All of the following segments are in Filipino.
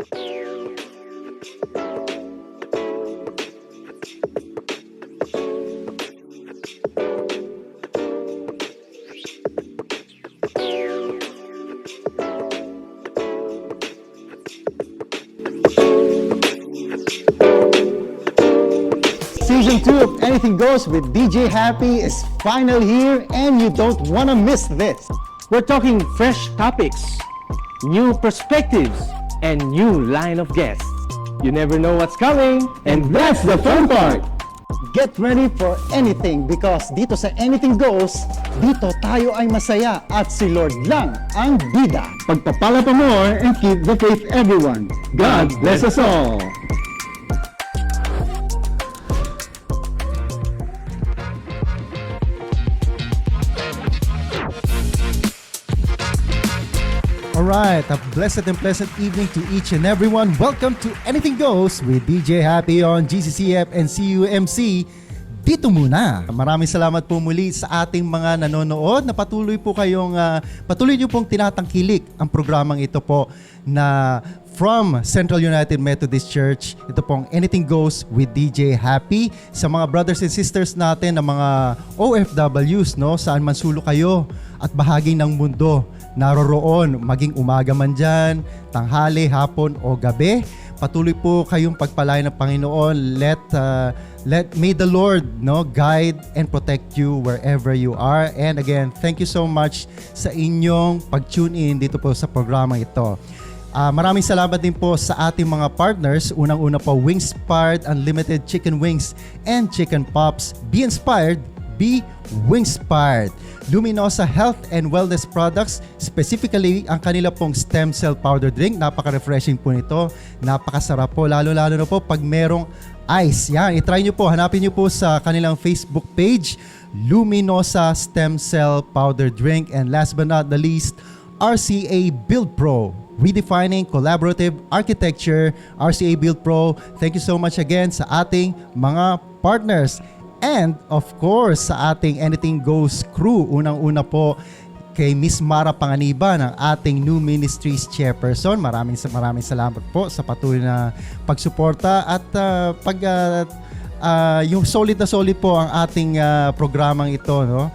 Season 2 of Anything Goes with DJ Happy is finally here and you don't want to miss this. We're talking fresh topics, new perspectives, and new line of guests. You never know what's coming, And that's the fun part! Get ready for anything because dito sa Anything Goes, dito tayo ay masaya at si Lord lang ang bida. Pagpapala pa more and keep the faith, everyone. God bless us all. Alright, a blessed and pleasant evening to each and everyone. Welcome to Anything Goes with DJ Happy on GCCF and CUMC. Dito muna. Maraming salamat po muli sa ating mga nanonood na patuloy niyo pong tinatangkilik ang programang ito po na from Central United Methodist Church. Ito pong Anything Goes with DJ Happy. Sa mga brothers and sisters natin na mga OFWs, no, saan man sulok kayo at bahagi ng mundo naroroon, maging umaga man dyan, tanghali, hapon o gabi, patuloy po kayong pagpalain ng Panginoon. May the Lord, no, guide and protect you wherever you are. And again, thank you so much sa inyong pag-tune in dito po sa programa ito. Maraming salamat din po sa ating mga partners. Unang-una po, Wingspired Unlimited Chicken Wings and Chicken Pops. Be inspired, be Wingspired. Luminosa Health and Wellness Products, specifically ang kanila pong stem cell powder drink. Napaka-refreshing po nito. Napakasarap po, lalo-lalo na po pag merong ice. Yan, itry nyo po, hanapin nyo po sa kanilang Facebook page, Luminosa Stem Cell Powder Drink. And last but not the least, RCA Build Pro, redefining collaborative architecture. RCA Build Pro, thank you so much again sa ating mga partners. And of course, sa ating Anything Goes crew, unang-una po kay Miss Mara Panganiban, ang ating New Ministries Chairperson. Maraming salamat po sa patuloy na pagsuporta at yung solid po ang ating programang ito, no?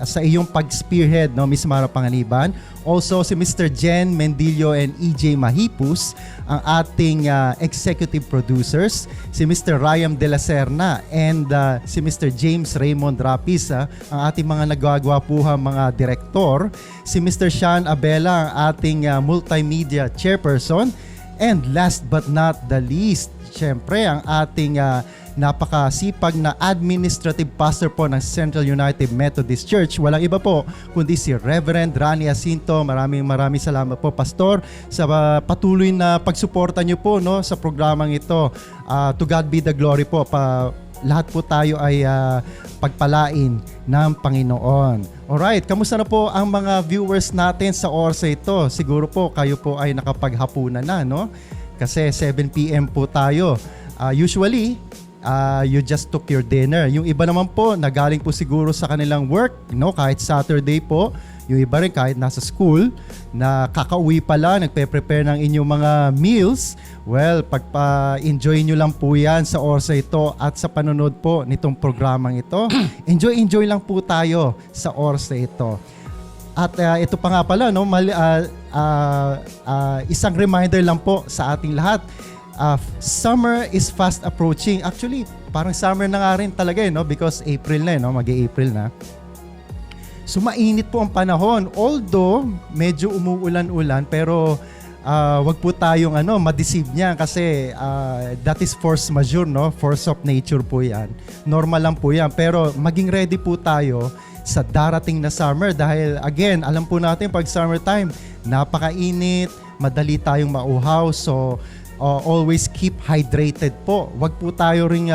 Sa iyong pag-spearhead, no, Miss Mara Panganiban. Also si Mr. Jen Mendillo and EJ Mahipus, ang ating executive producers, si Mr. Ryan De La Serna and si Mr. James Raymond Rapis, ang ating mga nagwagwapuhang mga direktor, si Mr. Sean Abela, ang ating multimedia chairperson, and last but not the least, syempre ang ating napakasipag na administrative pastor po ng Central United Methodist Church. Walang iba po kundi si Reverend Rani Jacinto. Maraming salamat po, Pastor, sa patuloy na pagsuporta niyo po, no, sa programang ito. To God be the glory po. Lahat po tayo ay pagpalain ng Panginoon. Alright, kamusta na po ang mga viewers natin sa oras ito? Siguro po kayo po ay nakapaghapunan na, no? Kasi 7 p.m. po tayo. Usually, you just took your dinner. Yung iba naman po, nagaling po siguro sa kanilang work, no? Kahit Saturday po. Yung iba rin kahit nasa school, na kakauwi pala, nagpe-prepare ng inyong mga meals. Well, pagpa-enjoy nyo lang po yan sa oras ito at sa panonood po nitong programang ito. Enjoy lang po tayo sa oras ito. At ito pa nga pala, no? Isang reminder lang po sa ating lahat. Summer is fast approaching. Actually, parang summer na nga rin talaga, no? Because April na, no? Mag-April na. So, mainit po ang panahon. Although, medyo umuulan-ulan, pero wag po tayong ma-deceive niya kasi that is force majeure, no? Force of nature po yan. Normal lang po yan. Pero maging ready po tayo sa darating na summer dahil, again, alam po natin pag summertime, napakainit, madali tayong mauhaw. So, always keep hydrated po. Wag po tayo ring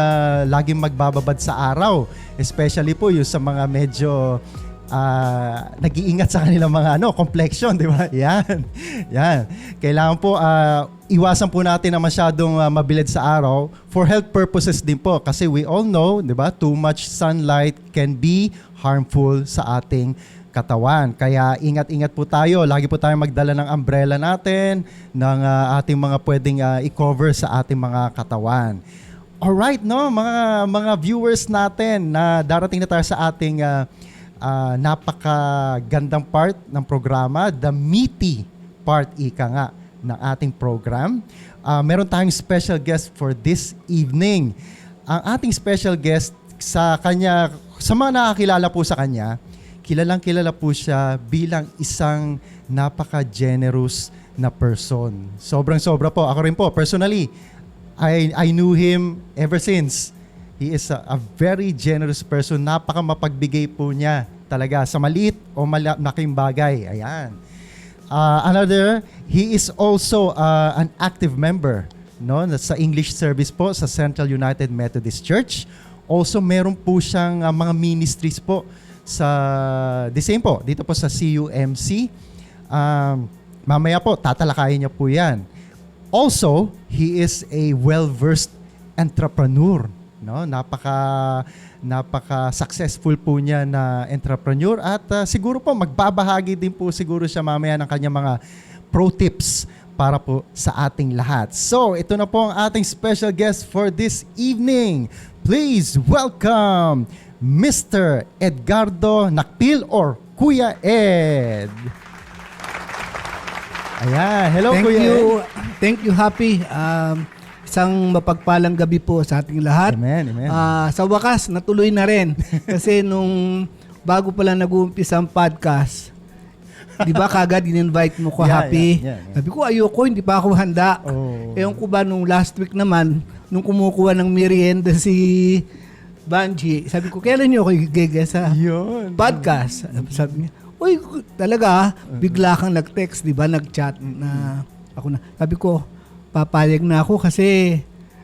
laging magbababad sa araw. Especially po yung sa mga medyo nag-iingat sa kanilang mga complexion, di ba? Yan. Kailangan po iwasan po natin na masyadong mabilad sa araw for health purposes din po. Kasi we all know, di ba, too much sunlight can be harmful sa ating katawan. Kaya ingat-ingat po tayo. Lagi po tayong magdala ng umbrella natin, ng ating mga pwedeng i-cover sa ating mga katawan. Alright, no? Mga viewers natin na darating na tayo sa ating napakagandang part ng programa, the meaty part, ika nga, ng ating program. Meron tayong special guest for this evening. Ang ating special guest sa kanya, sa mga nakakilala po sa kanya, kilalang kilala po siya bilang isang napaka-generous na person. Sobrang-sobra po. Ako rin po, personally, I knew him ever since. He is a very generous person. Napaka-mapagbigay po niya talaga sa maliit o malaking bagay. Ayan. Another, he is also an active member, no, sa English service po sa Central United Methodist Church. Also, meron po siyang mga ministries po sa the same po, dito po sa CUMC. Mamaya po, tatalakayin niya po yan. Also, he is a well-versed entrepreneur. No? Napaka-successful po niya na entrepreneur at siguro po magbabahagi din po siguro siya mamaya ng kanyang mga pro tips para po sa ating lahat. So, ito na po ang ating special guest for this evening. Please welcome Mr. Edgardo Nakpil or Kuya Ed. Ayan. Hello, Kuya Ed. Thank you, Happy. Isang mapagpalang gabi po sa ating lahat. Amen, amen. Sa wakas, natuloy na rin. Kasi nung bago pa lang nag-uumpisa ang podcast, di ba kagad in-invite mo ko, Happy? Yeah. Sabi ko, ayoko, hindi pa ako handa. Oh. Ewan ko ba nung last week naman, nung kumukuha ng merienda si Banji, sabi ko, kailan niyo ako igigay sa Yun. podcast? Sabi niya, uy, talaga, bigla kang nag-text, di ba? Nag-chat na ako na. Sabi ko, papayag na ako kasi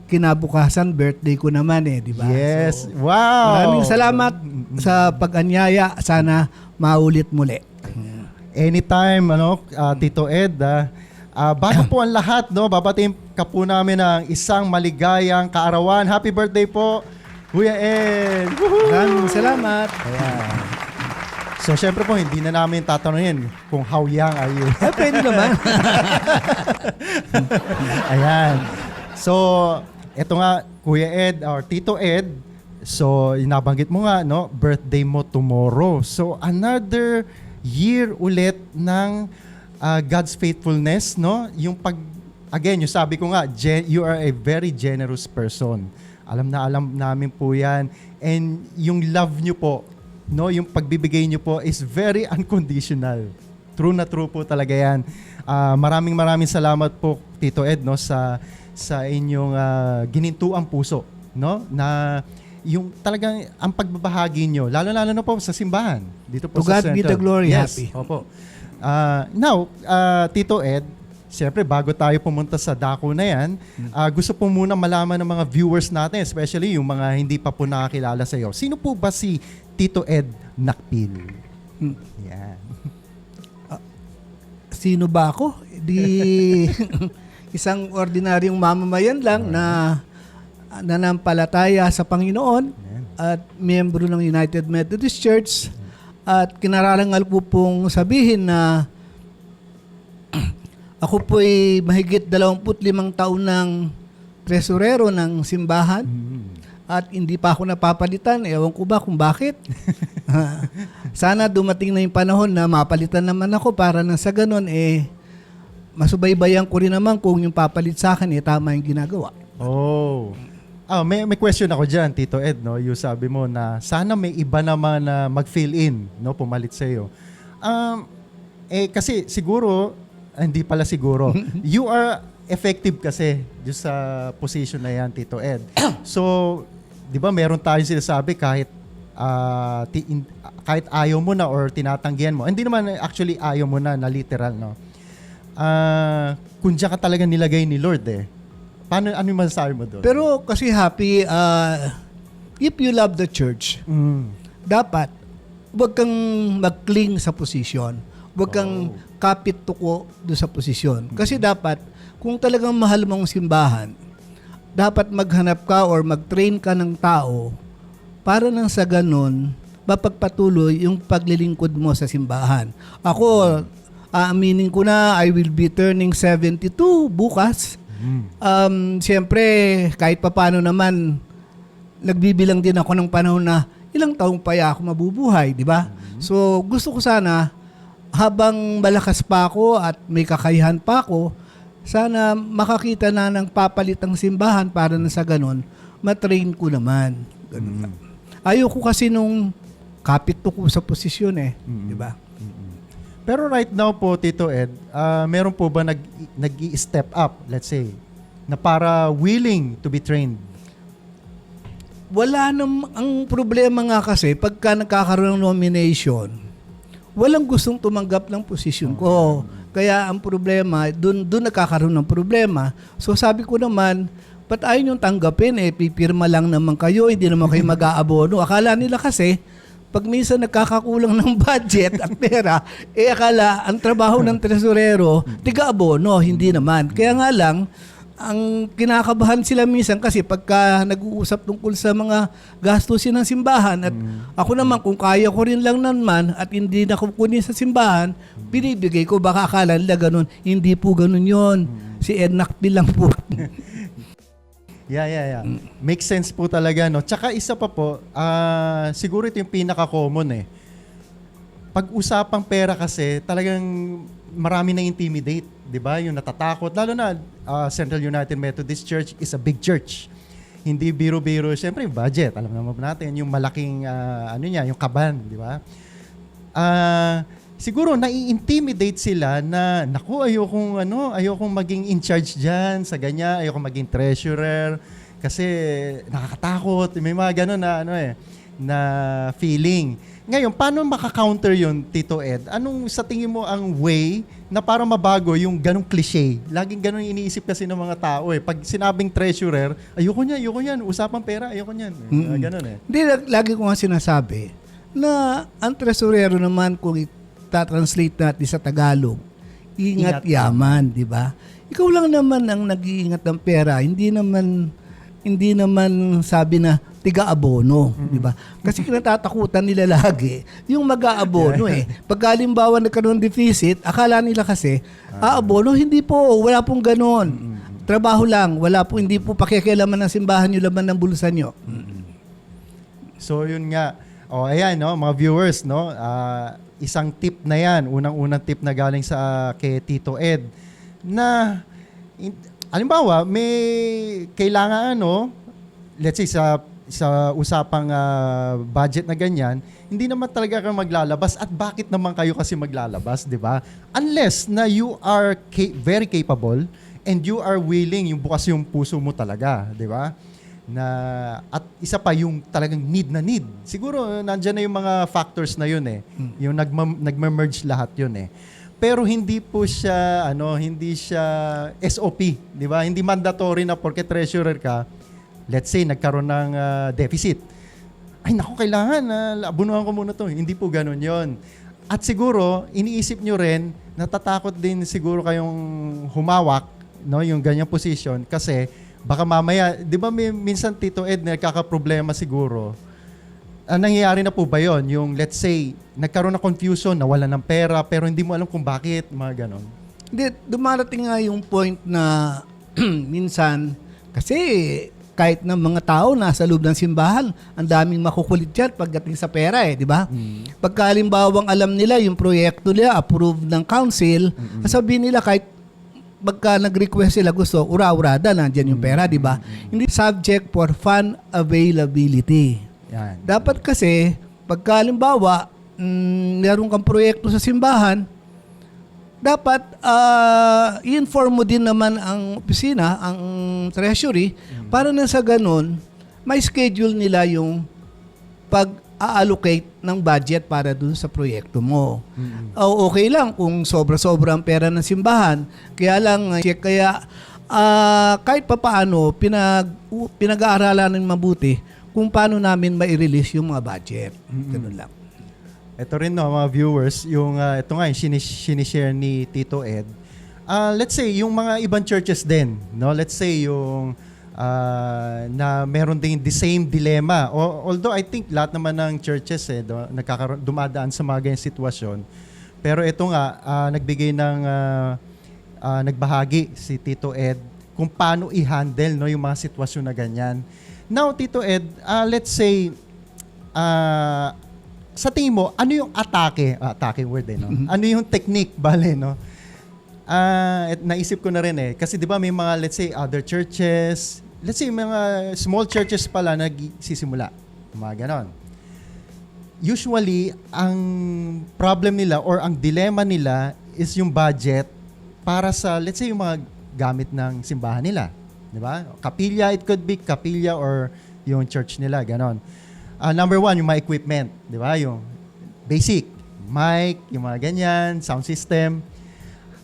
kinabukasan birthday ko naman di ba? Yes. So, Wow. maraming salamat sa pag-anyaya. Sana maulit muli. Anytime, Tito Ed, bago po ang lahat, no, babatiin ka po namin ng isang maligayang kaarawan. Happy birthday po, Kuya Ed. Woohoo! Maraming salamat. Ayan. So, syempre po, hindi na namin tatanungin kung how young are you. Pwede naman. Ayan. So, eto nga, Kuya Ed, or Tito Ed, so, nabanggit mo nga, no, birthday mo tomorrow. So, another year ulit ng God's faithfulness, no? Yung again, yung sabi ko nga, you are a very generous person. Alam namin po yan. And yung love nyo po, no, yung pagbibigay nyo po is very unconditional. True na true po talaga yan. Maraming salamat po, Tito Ed, no, sa inyong ginintuang puso, no, na yung talagang ang pagbabahagi nyo, lalo na po sa simbahan. Dito po To sa God be Central. the glory, Yes, Happy. opo. Now, Tito Ed, siyempre bago tayo pumunta sa dako na yan, gusto po muna malaman ng mga viewers natin, especially yung mga hindi pa po nakakilala sa iyo. Sino po ba si Tito Ed Nakpil? Yan. Sino ba ako? Isang ordinaryong mamamayan lang na nanampalataya sa Panginoon at miyembro ng United Methodist Church at kinararangal ko pong sabihin na ako po'y mahigit 25 taon ng tresurero ng simbahan at hindi pa ako napapalitan. Ewan ko ba kung bakit. Sana dumating na yung panahon na mapalitan naman ako para nang sa ganun masubaybayan ko rin naman kung yung papalit sa akin tama yung ginagawa. Oh. May question ako dyan, Tito Ed, no? Yung sabi mo na sana may iba naman na mag-fill in, no? Pumalit sa iyo. Kasi siguro, hindi pala siguro, you are effective kasi yung sa position na yan, Tito Ed. So, di ba meron tayong sinasabi kahit ayaw mo na or tinatanggihan mo. Hindi naman actually ayaw mo na literal, no? Kung diyan ka talaga nilagay ni Lord Ano yung masasabi mo doon? Pero kasi Happy, if you love the church, dapat huwag kang mag-cling sa posisyon. Huwag kang kapit tuko doon sa posisyon. Kasi dapat, kung talagang mahal mong simbahan, dapat maghanap ka or mag-train ka ng tao para nang sa ganun, mapagpatuloy yung paglilingkod mo sa simbahan. Ako, aaminin ko na I will be turning 72 bukas. Siyempre, kahit papano naman, nagbibilang din ako ng panahon na ilang taong pa ako mabubuhay, di ba? So, gusto ko sana, habang malakas pa ako at may kakayahan pa ako, sana makakita na ng papalitang simbahan para na sa ganun, matrain ko naman. Ganun lang. Ayoko kasi nung kapit ko sa posisyon di ba? Pero right now po, Tito Ed, meron po ba nag-i-step up, let's say, na para willing to be trained? Wala ang problema nga kasi, pagka nagkakaroon ng nomination, walang gustong tumanggap ng posisyon ko. Kaya ang problema, dun nagkakaroon ng problema. So sabi ko naman, ba't ayaw niyong tanggapin pipirma lang naman kayo, hindi naman kayo mag-aabono. Akala nila kasi, pag minsan nagkakakulang ng budget at pera, akala ang trabaho ng tresurero, tiga-abono, hindi naman. Kaya nga lang, ang kinakabahan sila minsan kasi pagka nag-uusap tungkol sa mga gastusin ng simbahan at ako naman kung kaya ko rin lang naman at hindi na kukunin sa simbahan, binibigay ko, baka akala nila ganun. Hindi po ganun yon. Si Ednac lang po. Yeah. Makes sense po talaga, no? Tsaka isa pa po, siguro ito yung pinaka-common Pag-usapang pera kasi, talagang marami na intimidate, di ba? Yung natatakot. Lalo na, Central United Methodist Church is a big church. Hindi biro-biro. Siyempre, yung budget. Alam naman natin, yung malaking, yung kaban, di ba? Siguro, nai-intimidate sila na, naku, ayokong maging in charge dyan sa ganyan, ayokong maging treasurer, kasi nakakatakot. May mga gano'n na feeling. Ngayon, paano maka-counter yun, Tito Ed? Anong sa tingin mo ang way na para mabago yung ganong cliche? Laging ganon iniisip kasi ng mga tao Pag sinabing treasurer, ayoko niyan, usapang pera, ayoko niyan. Ganon Hindi, lagi ko nga sinasabi na ang tresurero naman kung itatranslate natin sa Tagalog, ingat yaman, di ba? Ikaw lang naman ang nag-iingat ng pera, hindi naman sabi na tiga-abono, di ba? Kasi kinatatakutan nila lagi yung mag-aabono Pag halimbawa nagkaroon ng deficit, akala nila kasi, abono, hindi po, wala pong ganon. Trabaho lang, hindi po pakikialaman ng simbahan yung laman ng bulsa nyo. So yun nga. Ayan, mga viewers, isang tip na yan, unang-unang tip na galing sa kay Tito Ed, na halimbawa, may kailangan let's say sa usapang budget na ganyan, hindi naman talaga kayo maglalabas at bakit naman kayo kasi maglalabas, di ba? Unless na you are very capable and you are willing, yung bukas yung puso mo talaga, di ba? At isa pa yung talagang need na need. Siguro nandiyan na yung mga factors na yun Yung nagme-merge lahat yun Pero hindi po siya hindi siya SOP, di ba? Hindi mandatory na porke treasurer ka, let's say nagkaroon ng deficit. Ay naku, kailangan abunuhan ko muna to. Hindi po ganoon 'yon. At siguro iniisip nyo rin, natatakot din siguro kayong humawak, yung ganyang position kasi baka mamaya, 'di ba minsan Tito Ed nagkakaproblema siguro. Nangyayari na po ba 'yon? Yung let's say nagkaroon ng confusion, nawalan ng pera pero hindi mo alam kung bakit, mga ganon. Hindi, dumarating nga yung point na minsan, kasi kahit ng mga tao nasa loob ng simbahan, ang daming makukulit yan pagdating sa pera di ba? Pagka halimbawang alam nila yung proyekto nila, approved ng council, sabihin nila kahit pagka nag-request sila gusto, ura-urada, nandiyan yung pera, di ba? Hindi subject for fund availability. Yan. Dapat kasi, pagka halimbawa, meron kang proyekto sa simbahan, dapat i-inform mo din naman ang opisina, ang treasury, para na sa ganun, may schedule nila yung pag-allocate ng budget para dun sa proyekto mo. Okay lang kung sobra-sobra ang pera ng simbahan, kaya kahit papaano, pinag-aaralan ng mabuti kung paano namin mai-release yung mga budget. Ganun lang. Ito rin mga viewers, yung ito nga yung sinishare ni Tito Ed. Let's say yung mga ibang churches din, let's say yung na meron din the same dilemma. Although I think lahat naman ng churches dumadaan sa mga ganyang sitwasyon. Pero ito nga, nagbigay ng nagbahagi si Tito Ed kung paano i-handle, no, yung mga sitwasyon na ganyan. Now, Tito Ed, let's say, sa tingin mo, ano yung atake word no? Ano yung technique, bale, no? Naisip ko na rin kasi 'di ba may mga, let's say, other churches, let's say mga small churches pala nagsisimula, mga ganon. Usually, ang problem nila or ang dilemma nila is yung budget para sa, let's say, yung mga gamit ng simbahan nila, 'di ba? Kapilya, it could be kapilya or yung church nila, ganon. Number one, yung mga equipment, 'di ba? Yung basic, mic, yung mga ganyan, sound system.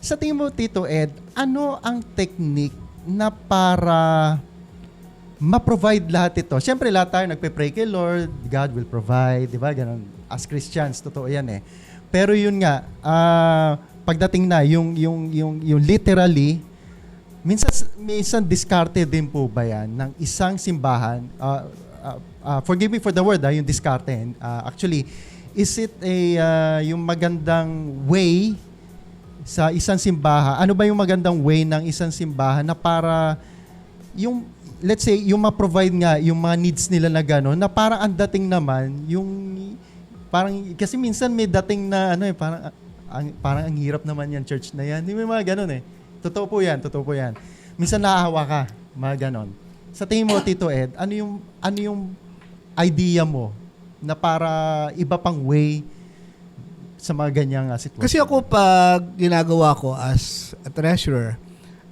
Sa tingin mo, Tito Ed, ano ang technique na para ma-provide lahat ito? Siyempre, lahat tayo nagpe-pray kay Lord, God will provide, di ba? Ganun. As Christians, totoo yan Pero yun nga, pagdating na, yung literally, minsan diskarte din po ba yan ng isang simbahan? Forgive me for the word, yung diskarte. Actually, is it yung magandang way sa isang simbahan? Ano ba yung magandang way ng isang simbahan na para yung, let's say, yung ma-provide nga yung mga needs nila na gano'n, na parang ang dating naman, yung, parang, kasi minsan may dating na, parang ang hirap naman yan, church na yan. Hindi may mga gano'n Totoo po yan. Minsan naahawa ka, mga gano'n. Sa tingin mo, Tito Ed, ano yung idea mo na para iba pang way sa mga ganyang sitwasyon? Kasi ako, pag ginagawa ko as a treasurer,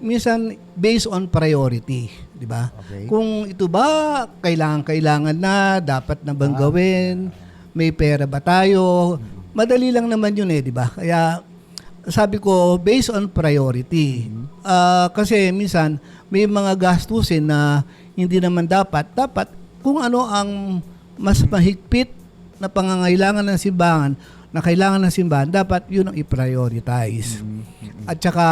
minsan based on priority, di ba? Okay. Kung ito ba kailangan na, dapat na bang gawin, may pera ba tayo, madali lang naman yun di ba? Kaya sabi ko, based on priority. Kasi minsan may mga gastusin na hindi naman dapat kung ano ang mas mahigpit na pangangailangan ng simbahan, na kailangan ng simbahan, dapat yun ang i-prioritize. At saka,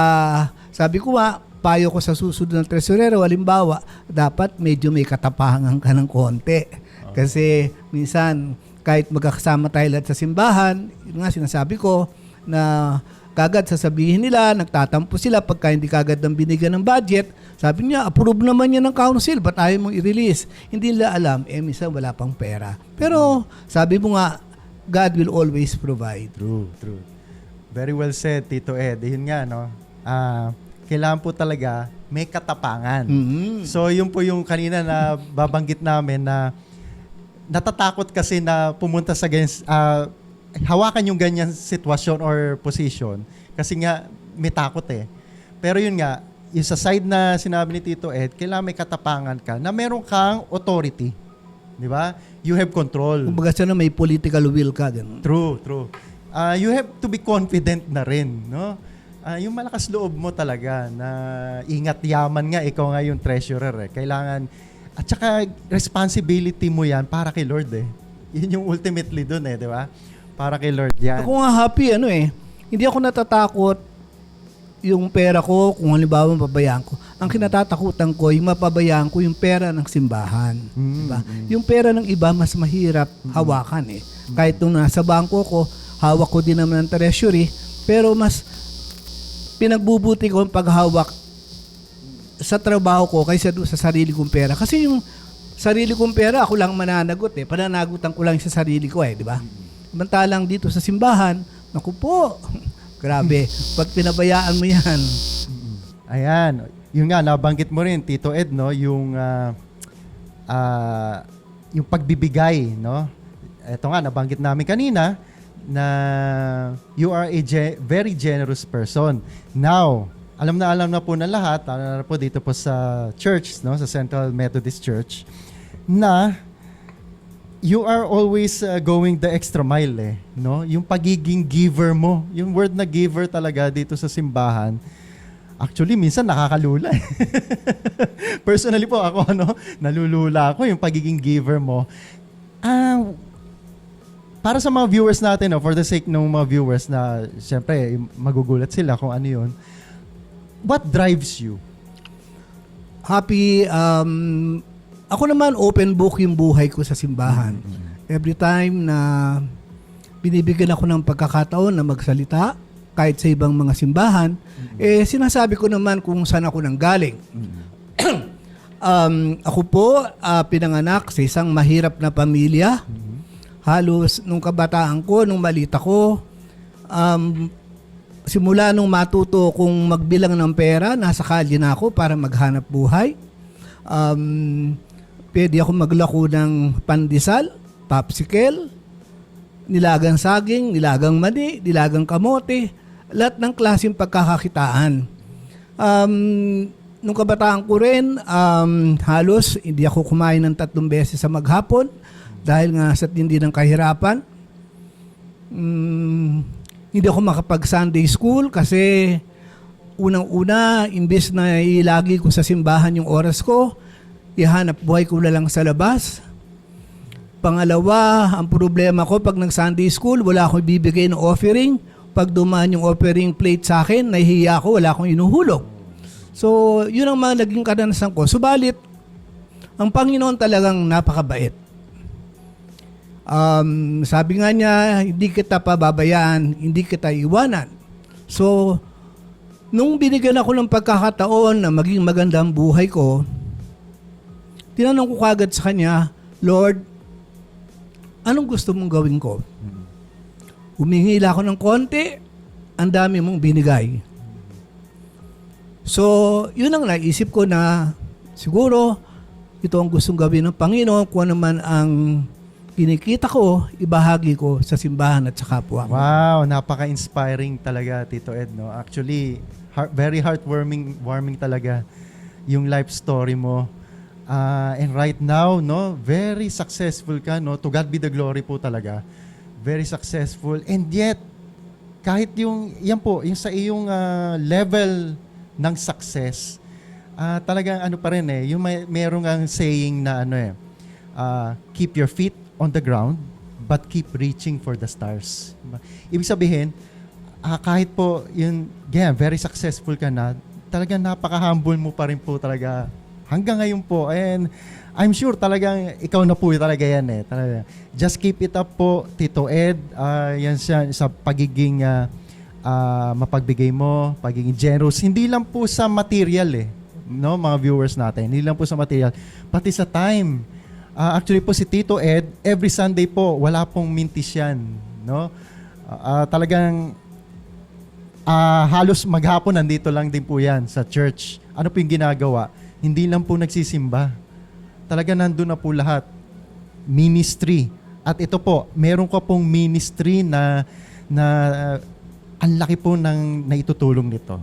sabi ko payo ko sa susunod ng tresurero, halimbawa, dapat medyo may katapangan ka ng konti. Kasi minsan, kahit magkakasama tayo lahat sa simbahan, yun nga sinasabi ko, na kagad sasabihin nila, nagtatampo sila pagka hindi kagad ng binigyan ng budget. Sabi niya, approve naman yan ng council, ba't ayaw mong i-release? Hindi nila alam, minsan wala pang pera. Pero, sabi mo nga, God will always provide. True. Very well said, Tito Ed. Yun nga, no? Kailangan po talaga may katapangan. So, yun po yung kanina na babanggit namin na natatakot kasi na pumunta sa hawakan yung ganyan sitwasyon or position kasi nga may takot Pero yun nga, yung sa side na sinabi ni Tito Ed, kailangan may katapangan ka na meron kang authority. Di ba? You have control. Kumbaga siya na may political will ka. Ganun. True. You have to be confident na rin, no? Yung malakas loob mo talaga na ingat yaman nga, ikaw nga yung treasurer Kailangan, at saka responsibility mo yan para kay Lord Yun yung ultimately dun di ba? Para kay Lord yan. Ako nga happy, hindi ako natatakot yung pera ko kung halimbawa mapabayaan ko. Ang kinatatakutan ko, yung mapabayaan ko yung pera ng simbahan. Diba? Yung pera ng iba, mas mahirap hawakan Kahit nung nasa bangko ko, hawak ko din naman ng treasury, pero mas pinagbubuti ko ang paghawak sa trabaho ko kaysa doon sa sarili kong pera. Kasi yung sarili kong pera, ako lang mananagot Pananagutan ko lang sa sarili ko di ba? Samantalang dito sa simbahan, naku po, grabe, pag pinabayaan mo yan. Ayan, yun nga, nabanggit mo rin, Tito Ed, no? Yung pagbibigay, no? Ito nga, nabanggit namin kanina na you are a very generous person. Now, alam na po na lahat, lalo na po dito po sa church, no? Sa Central Methodist Church, na you are always going the extra mile no? Yung pagiging giver mo, yung word na giver talaga dito sa simbahan, actually minsan nakakalula Personally po ako, nalulula ako yung pagiging giver mo. Para sa mga viewers natin, for the sake ng mga viewers na siyempre magugulat sila kung ano yun, what drives you? Happy, ako naman open book yung buhay ko sa simbahan. Every time na binibigyan ako ng pagkakataon na magsalita, kahit sa ibang mga simbahan, sinasabi ko naman kung saan ako nanggaling. Ako po, pinanganak sa isang mahirap na pamilya. Halos nung kabataan ko, nung maliit ako, simula nung matuto kung magbilang ng pera, nasa kalye na ako para maghanap buhay. Pwede ako maglako ng pandesal, popsicle, nilagang saging, nilagang mani, nilagang kamote, lahat ng klaseng pagkakakitaan. Nung kabataan ko rin, halos hindi ako kumain ng 3 beses sa maghapon dahil nga sa tindi ng kahirapan. Hindi ako makapag-Sunday school kasi unang-una, imbes na ilagi ko sa simbahan yung oras ko, ihanap buhay ko na lang sa labas. Pangalawa, ang problema ko pag nag-Sunday school, wala akong bibigay ng offering. Pag dumaan yung offering plate sa akin, nahihiya ako, wala akong inuhulog. So, yun ang mga naging kadanasan ko. Subalit, ang Panginoon talagang napakabait. Sabi nga niya, hindi kita pababayaan, hindi kita iwanan. So, nung binigyan ako ng pagkakataon na maging maganda ang buhay ko, tinanong ko kagad sa kanya, Lord, anong gusto mong gawin ko? Humingi ako ng konti, ang dami mong binigay. So, yun ang naisip ko na siguro ito ang gustong gawin ng Panginoon kung ano man ang kinikita ko, ibahagi ko sa simbahan at sa kapwa. Wow, napaka-inspiring talaga, Tito Ed, no? Actually, very heartwarming talaga yung life story mo. And right now, no, very successful ka, no? To God be the glory po talaga. Very successful. And yet, kahit yan po, yung sa iyong level ng success, talagang ano pa rin yung merong ang saying na keep your feet on the ground, but keep reaching for the stars. Ibig sabihin, kahit po yun, very successful ka na, talagang napaka-humble mo pa rin po talaga hanggang ngayon po. And I'm sure talagang ikaw na po talaga yan talaga. Just keep it up po, Tito Ed. Yan siya sa pagiging mapagbigay mo, pagiging generous. Hindi lang po sa material no, mga viewers natin. Hindi lang po sa material, pati sa time. Actually po si Tito Ed, every Sunday po, wala pong mintis yan. No? Talagang halos maghapon nandito lang din po yan sa church. Ano po yung ginagawa? Hindi lang po nagsisimba. Talaga nandun na po lahat. Ministry. At ito po, meron ka pong ministry na ang laki po ng naitutulong nito.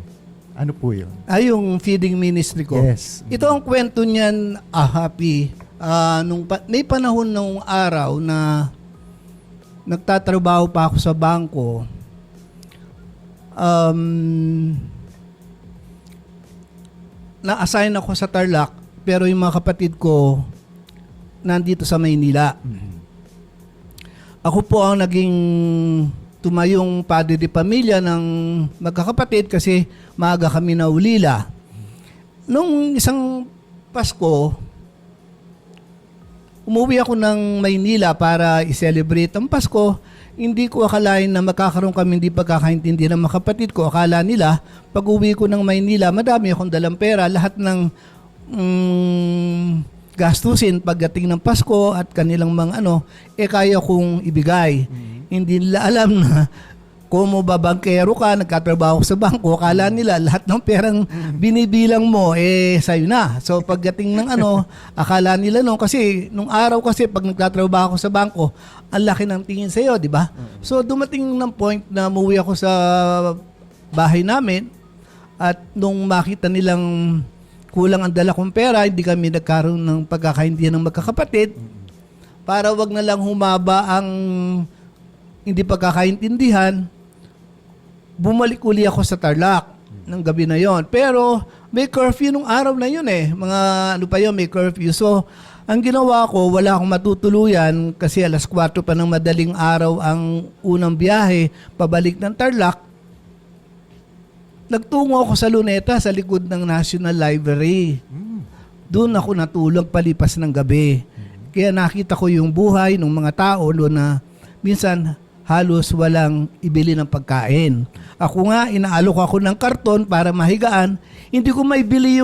Ano po yun? Yung feeding ministry ko. Yes. Ito ang kwento niyan, Happy. May panahon nung araw na nagtatrabaho pa ako sa bangko. Na-assign ako sa Tarlac, pero yung mga kapatid ko nandito sa Maynila. Ako po ang naging tumayong padre de pamilya ng magkakapatid kasi maaga kami na ulila. Nung isang Pasko, umuwi ako ng Maynila para i-celebrate ang Pasko. Hindi ko akalain na magkakaroon kami hindi pagkakaintindi ng mga kapatid ko. Akala nila, pag uwi ko ng Maynila, madami akong dalang pera. Lahat ng gastusin pagdating ng Pasko at kanilang mga kaya kong ibigay. Hindi nila alam na kung mo babangkero ka, nagkatrabaho sa bangko, akala nila lahat ng perang binibilang mo, sa'yo na. So pagdating ng akala nila kasi nung araw kasi pag nagtatrabaho ako sa bangko, ang laki ng tingin sa'yo, di ba? So dumating ng point na umuwi ako sa bahay namin at nung makita nilang kulang ang dala kong pera, hindi kami nagkaroon ng pagkakaintindihan ng magkakapatid, para wag na lang humaba ang hindi pagkakaintindihan, bumalik uli ako sa Tarlac ng gabi na yon. Pero may curfew nung araw na yun Mga may curfew. So, ang ginawa ko, wala akong matutuluyan kasi 4:00 pa ng madaling araw ang unang biyahe pabalik ng Tarlac. Nagtungo ako sa Luneta sa likod ng National Library. Doon ako natulog palipas ng gabi. Kaya nakita ko yung buhay ng mga tao doon na minsan halos walang ibili ng pagkain. Ako nga, inaalok ako ng karton para mahigaan. Hindi ko mabili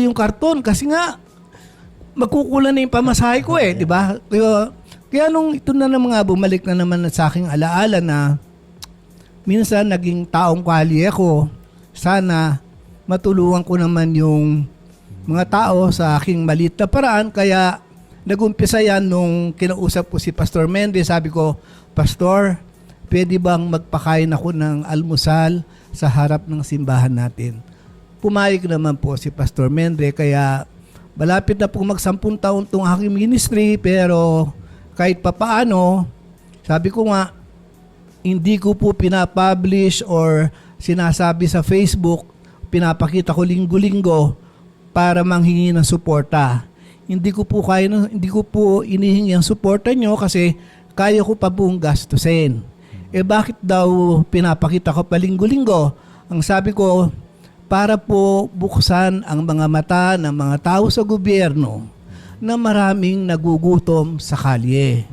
yung karton kasi nga magkukulan na yung pamasahe ko di ba? Kaya nung ito na naman nga, bumalik na naman sa aking alaala na minsan naging taong kalye ako. Sana matulungan ko naman yung mga tao sa aking maliit na paraan. Kaya nag-umpisa yan nung kinausap ko si Pastor Mendez. Sabi ko, Pastor, pwede bang magpakain ako ng almusal sa harap ng simbahan natin? Pumayag naman po si Pastor Mendez. Kaya malapit na po mag-10 taon itong aking ministry. Pero kahit papaano, sabi ko nga, hindi ko po pinapublish or sinasabi sa Facebook, pinapakita ko linggo-linggo para manghingi ng suporta. Hindi ko po inihingi ang suporta nyo kasi kaya ko pa buong gastusin. Bakit daw pinapakita ko pa linggo-linggo? Ang sabi ko, para po buksan ang mga mata ng mga tao sa gobyerno na maraming nagugutom sa kalye.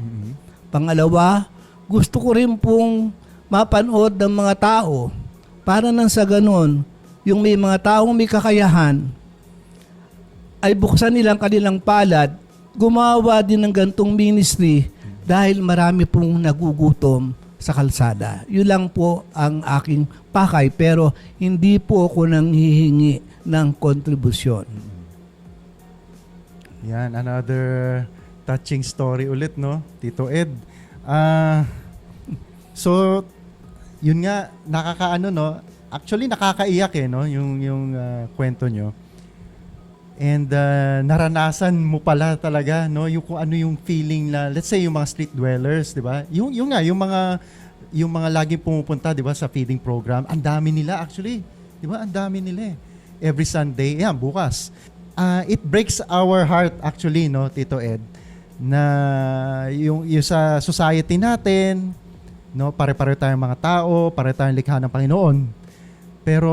Pangalawa, gusto ko rin pong mapanood ng mga tao para nang sa ganon, yung may mga taong may kakayahan ay buksan nilang kanilang palad, gumawa din ng gantong ministry dahil marami pong nagugutom sa kalsada. Yun lang po ang aking pakay pero hindi po ako nanghihingi ng kontribusyon. Yan, another touching story ulit, no, Tito Ed. So, yun nga, nakakaano, no, actually nakakaiyak no, yung kwento nyo. And naranasan mo pala talaga, no, yung kung ano yung feeling na, let's say yung mga street dwellers, di ba? Yung mga laging pumupunta, di ba, sa feeding program, ang dami nila actually, di ba? Ang dami nila every Sunday, yan, bukas. It breaks our heart actually, no, Tito Ed, na yung sa society natin, no, pare-pare tayong mga tao, pare tayong likha ng Panginoon. Pero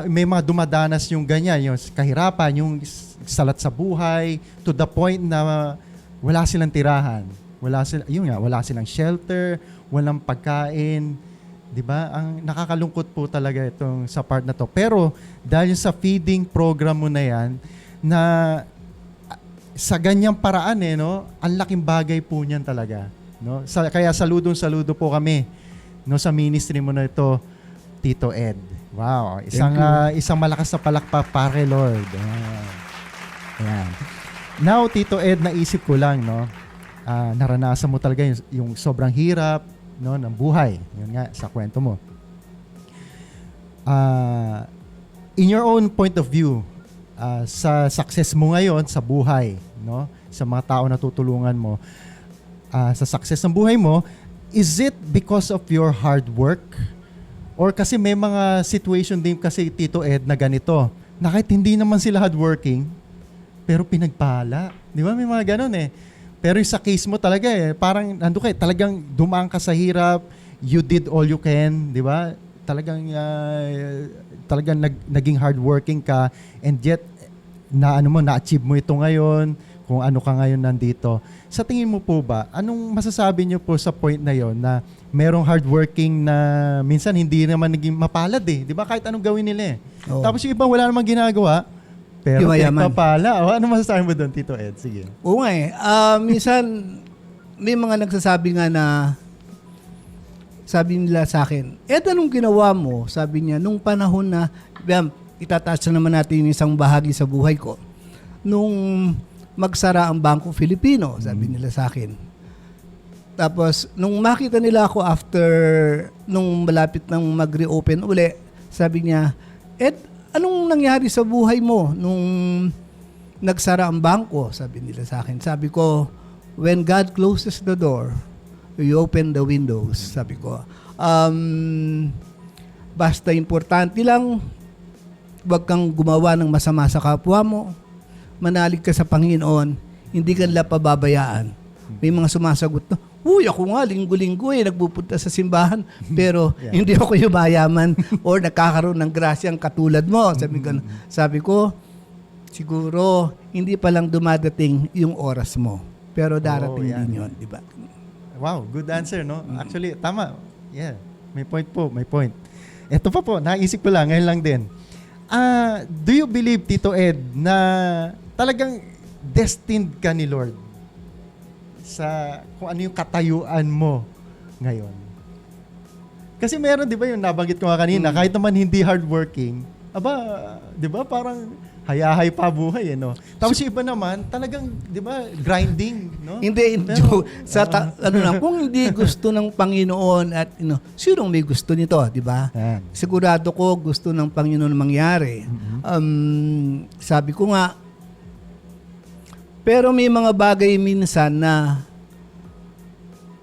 may mga dumadanas yung ganyan, yung kahirapan, yung salat sa buhay, to the point na wala silang tirahan. Wala silang shelter, walang pagkain. 'Di ba? Ang nakakalungkot po talaga itong sa part na to. Pero dahil sa feeding program mo na yan, na sa ganyang paraan no, ang laking bagay po niyan talaga, no? Kaya saludo po kami, no, sa ministry mo na ito, Tito Ed. Wow, isang malakas na palakpak para Lord. Ayan. Now, Tito Ed, naisip ko lang, no, naranasan mo talaga yung sobrang hirap, no, ng buhay. Yun nga, sa kwento mo. In your own point of view, sa success mo ngayon sa buhay, no, sa mga tao na tutulungan mo, sa success ng buhay mo, is it because of your hard work? Or kasi may mga situation din kasi, Tito Ed, na ganito, na kahit hindi naman sila hardworking, pero pinagpala. Di ba? May mga ganun Pero sa case mo talaga parang talagang dumaan ka sa hirap, you did all you can, di ba? Talagang naging hardworking ka, and yet na-achieve mo ito ngayon, kung ano ka ngayon nandito. Sa tingin mo po ba, anong masasabi niyo po sa point na yon na merong hardworking na minsan hindi naman naging mapalad di ba? Kahit anong gawin nila Oo. Tapos yung iba wala namang ginagawa, pero Yumayaman. papala. Ano masasabi mo doon, Tito Ed? Sige. Oo nga minsan may mga nagsasabi nga na sabi nila sa akin, anong ginawa mo? Sabi niya, nung panahon na, itataas na naman natin yung isang bahagi sa buhay ko. Nung magsara ang Bangko Filipino, sabi nila sa akin. Tapos, nung makita nila ako after, nung malapit nang mag-reopen uli, sabi niya, anong nangyari sa buhay mo nung nagsara ang bangko? Sabi nila sa akin. Sabi ko, when God closes the door, you open the windows. Sabi ko, basta importante lang, huwag kang gumawa ng masama sa kapwa mo, manalig ka sa Panginoon, hindi ka nila pababayaan. May mga sumasagot na, ako nga, linggo-linggo nagpupunta sa simbahan, pero hindi ako yumayaman or nakakaroon ng grasyang katulad mo. Sabi ko, siguro hindi pa lang dumadating yung oras mo. Pero darating yan. din yun, di ba? Wow, good answer, no? Actually, tama. Yeah, may point po, may point. Ito pa po, naisip ko lang, ngayon lang din. Do you believe, Tito Ed, na talagang destined ka ni Lord sa kung ano yung katayuan mo ngayon? Kasi meron, di ba, yung nabanggit ko nga kanina, kahit naman hindi hardworking, di ba, parang hayahay pa buhay, no? Tapos yung iba naman, talagang, di ba, grinding, no? Hindi, Pero, ano lang, kung hindi gusto ng Panginoon at sinong may gusto nito, di ba? Yan. Sigurado ko gusto ng Panginoon mangyari. Sabi ko nga, pero may mga bagay minsan na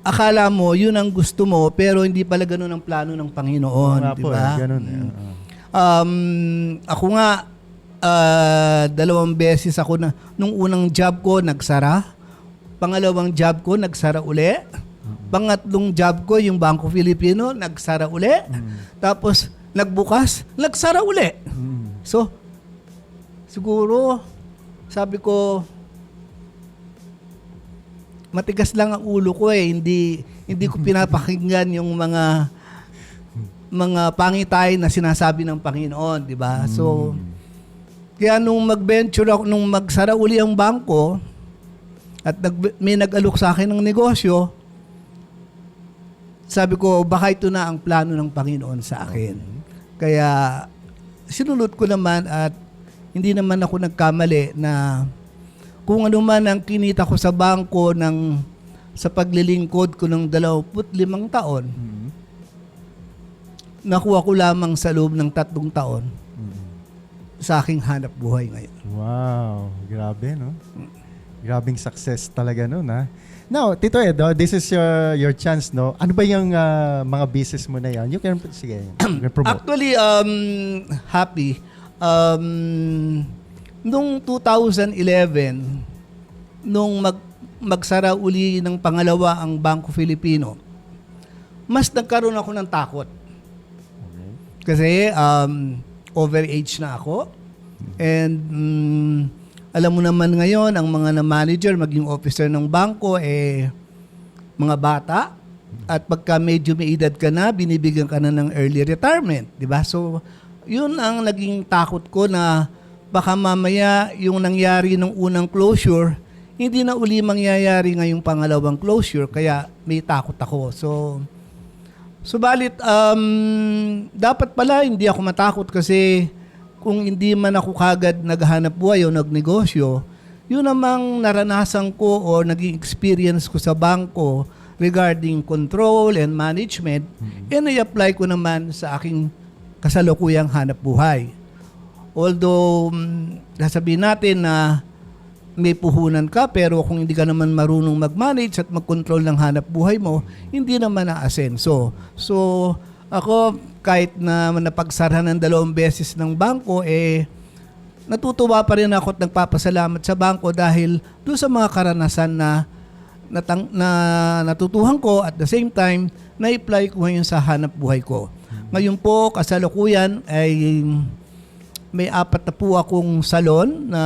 akala mo yun ang gusto mo pero hindi pala ganun ang plano ng Panginoon, Oo nga di po, ba? ganun. Ako nga 2 beses ako na nung unang job ko nagsara. Pangalawang job ko nagsara uli. Pangatlong job ko yung Bangko Filipino nagsara uli. Tapos nagbukas, nagsara uli. So siguro sabi ko matigas lang ang ulo ko hindi ko pinapakinggan yung mga pangitay na sinasabi ng Panginoon, di ba? So kaya nung mag-venture ako, nung magsara uli ang bangko at may nag-alok sa akin ng negosyo, sabi ko, baka ito na ang plano ng Panginoon sa akin. Kaya sinunod ko naman at hindi naman ako nagkamali na kung ano man ang kinita ko sa bangko sa paglilingkod ko ng 25 taon, nakuha ko lamang sa loob ng 3 taon sa aking hanap buhay ngayon. Wow, grabe, no? Grabing success talaga nun, ha? Now, Tito Ed, this is your chance, no? Ano ba yung mga business mo na yan? You can, sige, you can promote. Actually, happy. Nung 2011, nung magsara uli ng pangalawa ang Bangko Filipino, mas nagkaroon ako ng takot. Kasi overage na ako. And alam mo naman ngayon, ang mga na-manager, maging officer ng bangko, mga bata. At pagka medyo may edad ka na, binibigyan ka na ng early retirement. Diba? So, yun ang naging takot ko na baka mamaya yung nangyari ng unang closure, hindi na uli mangyayari ngayong pangalawang closure. Kaya may takot ako. Subalit, dapat pala hindi ako matakot kasi kung hindi man ako kagad naghahanap buhay o nagnegosyo, yun namang naranasan ko o naging experience ko sa bangko regarding control and management, i-apply ko naman sa aking kasalukuyang hanap buhay. Although, sasabihin natin na may puhunan ka, pero kung hindi ka naman marunong mag-manage at mag-control ng hanap buhay mo, hindi naman na-asenso. So, ako, kahit na napagsara ng 2 beses ng bangko, natutuwa pa rin ako at nagpapasalamat sa bangko dahil doon sa mga karanasan na natutuhan ko at the same time, na-apply ko ngayon sa hanap buhay ko. Ngayon po, kasalukuyan, ay may 4 na po akong salon na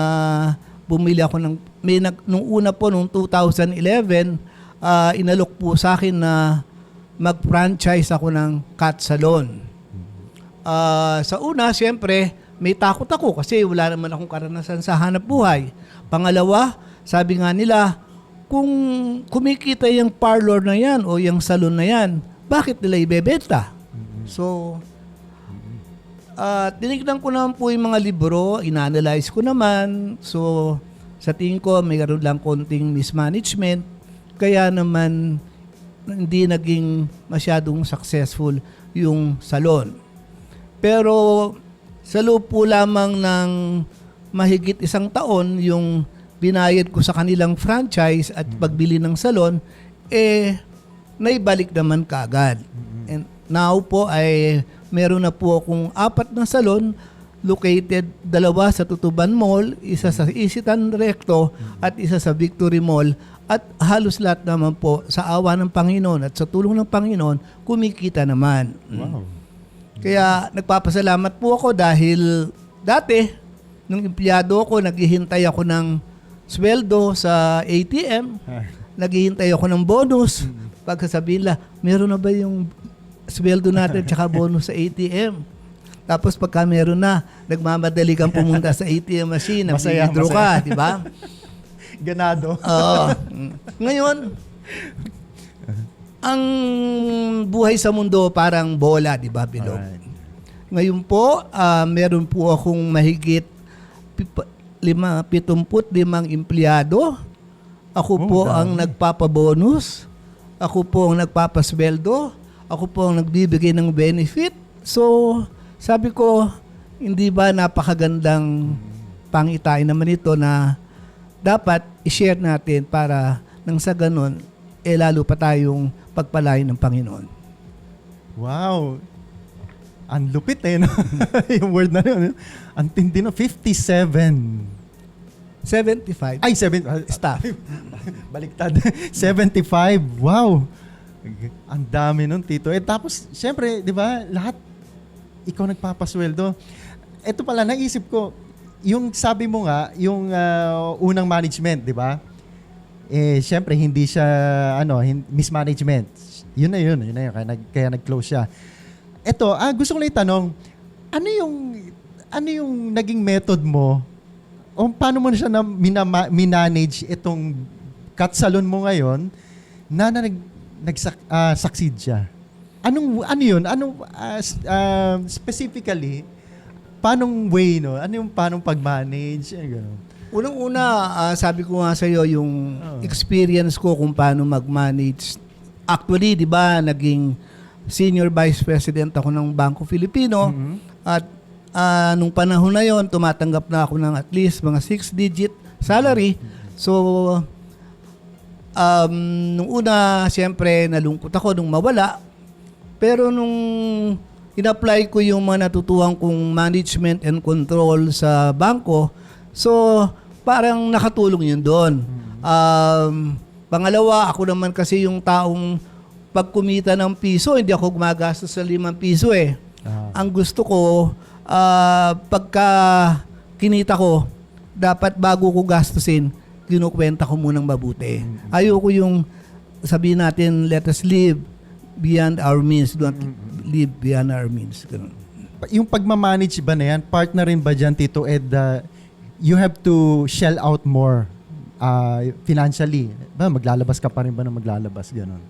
bumili ako nung una po, nung 2011, inalok po sa akin na mag-franchise ako ng cat salon. Sa una, siyempre, may takot ako kasi wala naman akong karanasan sa hanap buhay. Pangalawa, sabi nga nila, kung kumikita yung parlor na yan o yung salon na yan, bakit nila ibebenta? So, tinignan ko naman po yung mga libro, ina-analyze ko naman. So, sa tingin ko, mayroon lang konting mismanagement. Kaya naman, hindi naging masyadong successful yung salon. Pero, sa loob po lamang ng mahigit 1 taon, yung binayad ko sa kanilang franchise at pagbili ng salon, naibalik naman kaagad. And now po ay meron na po akong 4 na salon located, 2 sa Tutuban Mall, isa sa Isitan Recto at isa sa Victory Mall, at halos lahat naman po sa awa ng Panginoon at sa tulong ng Panginoon kumikita naman. Wow. Kaya nagpapasalamat po ako dahil dati nung empleyado ko, naghihintay ako ng sweldo sa ATM, naghihintay ako ng bonus. Pagkasabihin la, meron na ba yung sweldo natin tsaka bonus sa ATM? Tapos pagka meron na, nagmamadali kang pumunta sa ATM machine, Masaya, nag-withdraw ka, di ba? Ganado. Oo. Ngayon, ang buhay sa mundo parang bola, di ba, Bilog? Alright. Ngayon po, meron po akong mahigit 75 empleyado. Ako po ang nagpapabonus. Ako po ang nagpapasweldo. Ako po ang nagbibigay ng benefit. So, sabi ko, hindi ba napakagandang pangitain naman ito na dapat i-share natin para nang sa ganun, lalo pa tayong pagpalain ng Panginoon. Wow. Ang lupit no? Yung word na yun. Ang tindi no, 57. 75 Ay, 7. staff. Baliktad. 75. Wow. Ang dami nun, Tito. Tapos, syempre, di ba, lahat, ikaw nagpapasweldo. Ito pala, naisip ko, yung sabi mo nga, yung unang management, di ba? Syempre, hindi siya, mismanagement. Yun na yun. Kaya nag-close siya. Ito, gusto ko lang itanong, ano yung naging method mo o paano mo na siya minanage itong cut salon mo ngayon na nag-succeed siya? Ano yun? Specifically, paanong way, no? Ano yung paanong pag-manage? Ganun. Unang-una, sabi ko nga sa'yo, yung experience ko kung paano mag-manage. Actually, di ba, naging Senior Vice President ako ng Bangko Filipino. At nung panahon na yon, tumatanggap na ako ng at least mga 6-digit salary. So, nung una, siyempre, nalungkot ako nung mawala. Pero nung in-apply ko yung mga natutuhan kong management and control sa bangko, so parang nakatulong yun doon. Pangalawa, ako naman kasi yung taong pag kumita ng piso, hindi ako gumagastos sa 5 piso eh. Ang gusto ko, pagka kinita ko, dapat bago ko gastusin, kinukwenta ko munang mabuti. Ayoko yung sabihin natin, let us live beyond our means. Don't live beyond our means. Ganun. Yung pagmamanage ba na yan, partner rin ba dyan, Tito Ed, you have to shell out more financially? Ba, maglalabas ka pa rin ba na maglalabas? Ganun.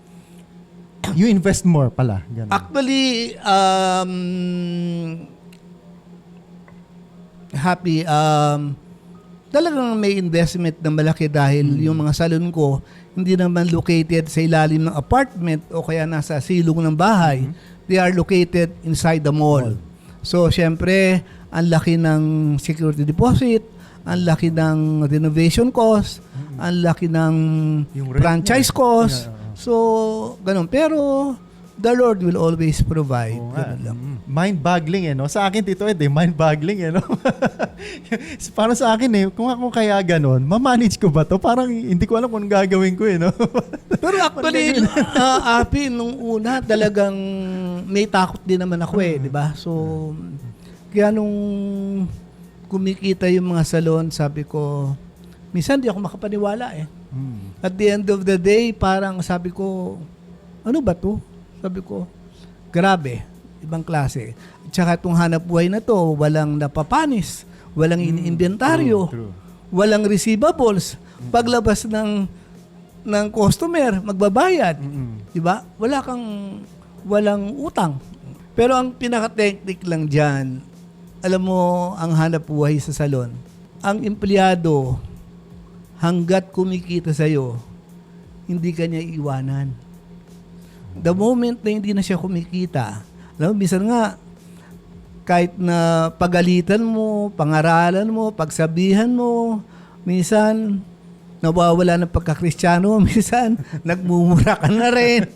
You invest more pala. Ganun. Actually, happy. Talagang may investment na malaki dahil yung mga salon ko hindi naman located sa ilalim ng apartment o kaya nasa silong ng bahay. They are located inside the mall. So, syempre, ang laki ng security deposit, ang laki ng renovation cost, ang laki ng Yung rent franchise niya. cost. Yeah. So, ganun. Pero, the Lord will always provide. Oo nga. Ganun lang. Mind-boggling no? Sa akin, Tito Ed, mind-boggling no? Parang sa akin kung ako kaya ganon, mamanage ko ba to? Parang hindi ko alam kung anong gagawin ko no? Pero actually, Api, nung una, talagang may takot din naman ako di ba? So, kaya nung kumikita yung mga salon, sabi ko, minsan di ako makapaniwala At the end of the day, parang sabi ko, ano ba to? Sabi ko, grabe, ibang klase. At saka itong hanap buhay na to, walang napapanis, walang iniinventaryo, True. walang receivables. Paglabas ng customer, magbabayad. Diba? Walang utang. Pero ang pinaka-technique lang dyan, alam mo, ang hanap buhay sa salon, ang empleyado, hanggat kumikita sa'yo, hindi ka niya iiwanan. The moment na hindi na siya kumikita, alam mo, minsan nga, kahit na pagalitan mo, pangaralan mo, pagsabihan mo, minsan, nawawala ng pagkakristyano, minsan, nagmumura ka na rin.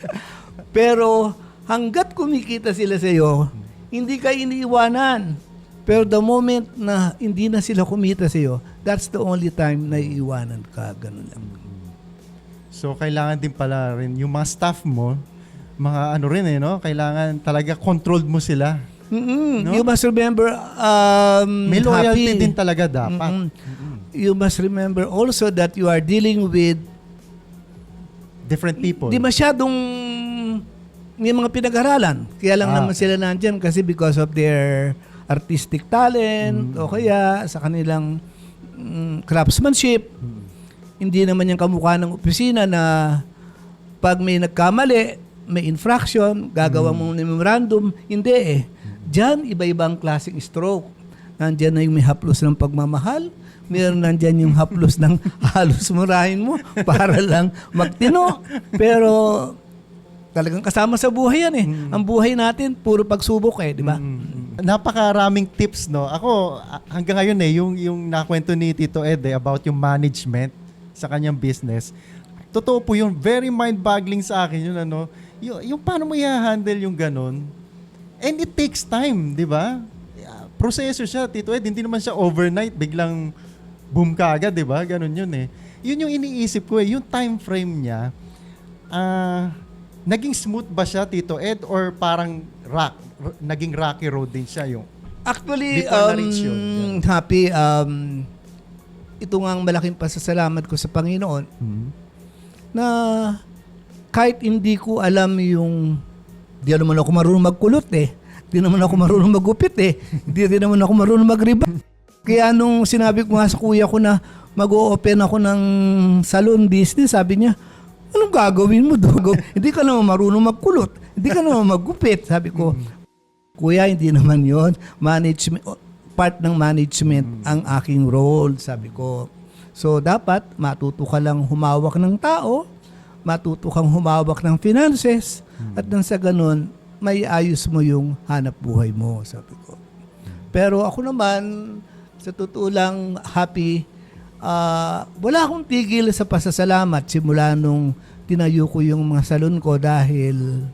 Pero, hanggat kumikita sila sa iyo, hindi ka iniiwanan. Pero the moment na hindi na sila kumita sa iyo, that's the only time na iiwanan ka. Ganun lang. So, kailangan din pala rin yung mga staff mo, mga ano rin no? Kailangan talaga controlled mo sila. No? You must remember, May loyalty Happy, din talaga dapat. you must remember also that you are dealing with Different people. di masyadong may mga pinag-aralan. Kaya lang naman sila nandyan kasi because of their artistic talent o kaya sa kanilang craftsmanship. Hindi naman yung kamukha ng opisina na pag may nagkamali, may infraction, gagawa mong memorandum. Hindi eh. Diyan, iba-ibang klaseng stroke. Nandyan na yung may haplos ng pagmamahal. Meron nandyan yung haplos ng halos murahin mo para lang magtino. Pero talagang kasama sa buhay yan eh. Ang buhay natin, puro pagsubok eh, di ba? Napakaraming tips, no? Ako, hanggang ngayon yung nakwento ni Tito Ed about yung management sa kanyang business. Totoo po yun. Very mind-boggling sa akin yun, ano? Yung paano mo i-handle yung ganun. And it takes time, di ba? Proseso siya, Tito Ed. Hindi naman siya overnight, biglang boom ka agad, di ba? Ganun yun eh. Yun yung iniisip ko eh. Yung time frame niya, naging smooth ba siya, Tito Ed? Or parang naging rocky road din siya yung Actually, before na-reach yun? Happy, ito nga ang malaking pasasalamat ko sa Panginoon na kahit hindi ko alam yung di naman ako marunong magkulot eh. Di naman ako marunong magupit eh. Di rin naman ako marunong magriba. Kaya nung sinabi ko nga sa kuya ko na mag-o-open ako ng salon business, sabi niya, anong gagawin mo doon? Hindi ka naman marunong magkulot. Hindi ka naman maggupit. Sabi ko, kuya, hindi naman yon. Management, part ng management ang aking role, sabi ko. So, dapat matuto ka lang humawak ng tao, matuto kang humawak ng finances, at nang sa ganun, may ayos mo yung hanap buhay mo, sabi ko. Pero ako naman, sa totoo lang, Happy, wala akong tigil sa pasasalamat simula nung tinayo ko yung mga salon ko dahil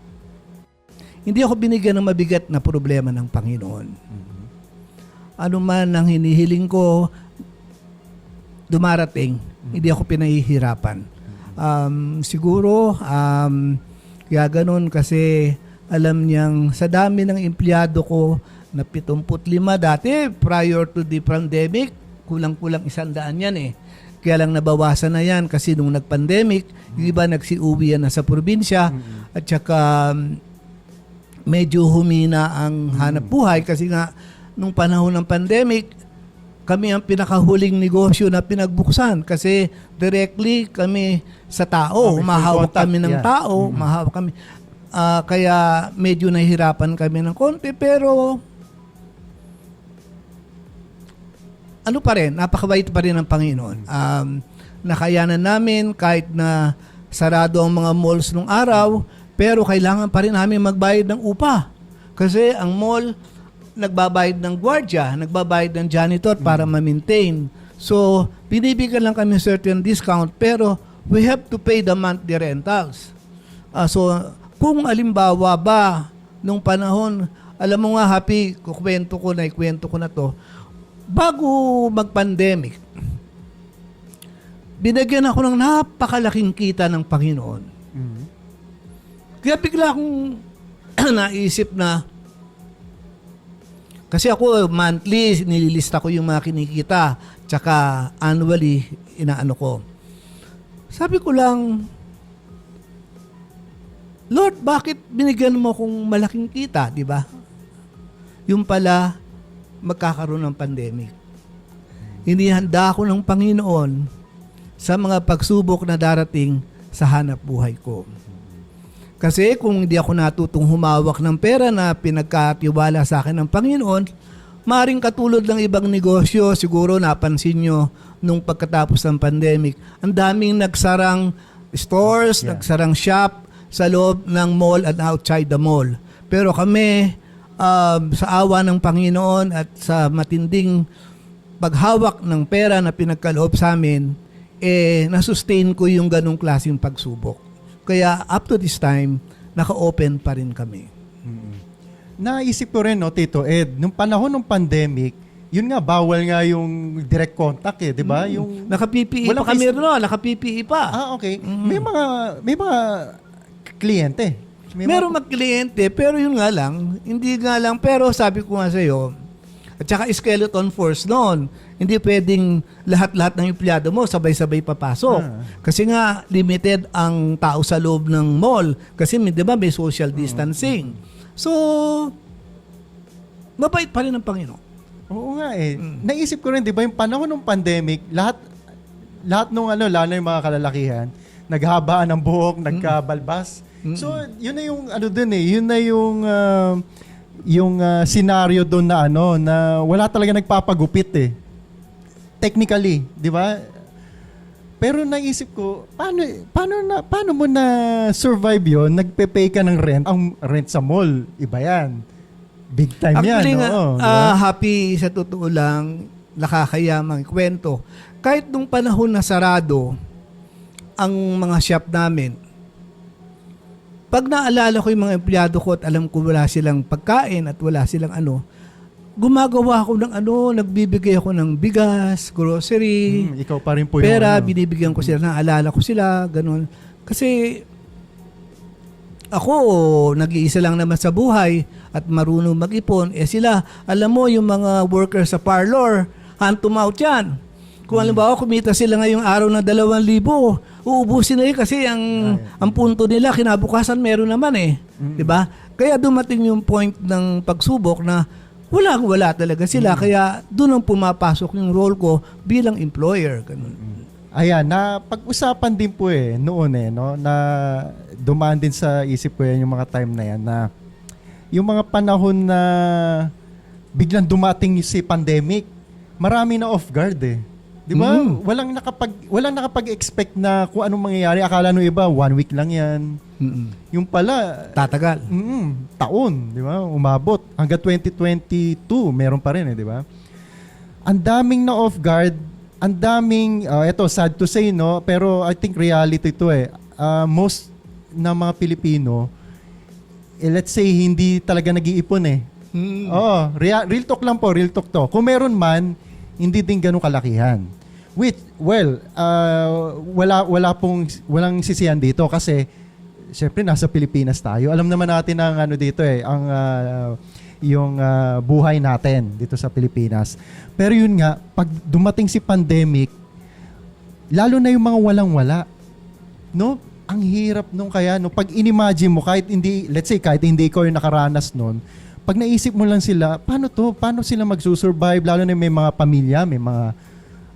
hindi ako binigyan ng mabigat na problema ng Panginoon. Ano man ang hinihiling ko, dumarating. Hindi ako pinahihirapan. Siguro, kaya ganun kasi alam niyang sa dami ng empleyado ko na 75 dati, prior to the pandemic, kulang-kulang 100 yan eh. Kaya lang nabawasan na yan kasi nung nag-pandemic, yung iba nagsiuwi yan na sa probinsya at saka medyo humina ang hanap buhay kasi nga nung panahon ng pandemic, kami ang pinakahuling negosyo na pinagbuksan kasi directly kami sa tao, humahawak kami ng tao, humahawak kami. Kaya medyo nahihirapan kami ng konti pero ano pa rin, napakabait pa rin ng Panginoon. Nakayanan namin kahit na sarado ang mga malls nung araw, pero kailangan pa rin namin magbayad ng upa. Kasi ang mall, nagbabayad ng gwardiya, nagbabayad ng janitor para ma-maintain. So, binibigyan lang kami certain discount, pero we have to pay the monthly rentals. So, kung alimbawa ba, nung panahon, alam mo nga, Happy, ikwento ko na to, bago mag-pandemic, binigyan ako ng napakalaking kita ng Panginoon. Kaya bigla akong naisip na, kasi ako monthly, nililista ko yung mga kinikita, tsaka annually, inaano ko. Sabi ko lang, Lord, bakit binigyan mo akong malaking kita, di ba? Yung pala, magkakaroon ng pandemic. Inihanda ako ng Panginoon sa mga pagsubok na darating sa hanap buhay ko. Kasi kung hindi ako natutong humawak ng pera na pinagkatiwala sa akin ng Panginoon, maring katulad ng ibang negosyo, siguro napansin nyo nung pagkatapos ng pandemic, ang daming nagsarang stores, nagsarang shop sa loob ng mall at outside the mall. Pero kami, sa awa ng Panginoon at sa matinding paghawak ng pera na pinagkaloob sa amin, nasustain ko yung ganong klaseng pagsubok. Kaya up to this time, naka-open pa rin kami. Naisip ko rin, no, Tito Ed, nung panahon ng pandemic, yun nga, bawal nga yung direct contact eh, di ba? Yung Naka-PPE pa kami rin, naka-PPE pa. okay. May mga kliyente Meron mag-kliyente, pero yun nga lang, hindi nga lang, pero sabi ko nga sa'yo, at saka skeleton force noon, hindi pwedeng lahat-lahat ng empleyado mo sabay-sabay papasok. Kasi nga, limited ang tao sa loob ng mall. Kasi di ba may social distancing. So, mabait pa rin ang Panginoon. Oo nga eh. Naisip ko rin, di ba, yung panahon ng pandemic, lahat nung lalo yung mga kalalakihan, naghabaan ng buhok, nagkabalbas. So, yun na yung dun eh, yun na yung scenario doon na wala talaga nagpapagupit eh. Technically, di ba? Pero naisip ko, paano mo na survive yon? Nagpe-pay ka ng rent. Ang rent sa mall, iba yan. Big time Actually yan. nga, Oo, di ba? happy sa totoo lang, nakakayamang kwento. Kahit nung panahon na sarado ang mga shop namin, pag naalala ko yung mga empleyado ko at alam ko wala silang pagkain at wala silang gumagawa ako ng nagbibigay ako ng bigas, grocery, Ikaw pa rin po yung pera, binibigyan ko sila, naalala ko sila, ganun. Kasi ako, nag-iisa lang naman sa buhay at marunong mag-ipon. Sila, alam mo, yung mga workers sa parlor, hand to mouth yan. Kung halimbawa, kumita sila ngayong araw na 2,000, uubusin na yun kasi ang punto nila, kinabukasan meron naman eh. Diba? Kaya dumating yung point ng pagsubok na wala talaga sila. Kaya doon ang pumapasok yung role ko bilang employer. Ganun. Ayan, na pag-usapan din po noon no, na dumaan din sa isip ko yan yung mga time na yan na yung mga panahon na biglang dumating si pandemic, marami na off guard eh. 'Di ba? Walang nakapag-expect na kung anong mangyayari. Akala no iba 1 week lang yan. Yung pala Tatagal. taon, 'di ba? Umabot hanggang 2022, meron pa rin 'di ba? Ang daming na off guard, ang daming ito sad to say no, pero I think reality to most na mga Pilipino let's say hindi talaga nag-iipon Oo, real talk lang po, real talk to. Kung meron man, hindi din ganun kalakihan. Walang sisiyan dito kasi syempre nasa Pilipinas tayo. Alam naman natin ang dito yung buhay natin dito sa Pilipinas. Pero yun nga, pag dumating si pandemic, lalo na yung mga walang-wala, no? Ang hirap nung pag inimagine mo, kahit hindi ikaw yung nakaranas nun, pag naisip mo lang sila, paano sila magsusurvive, lalo na may mga pamilya, may mga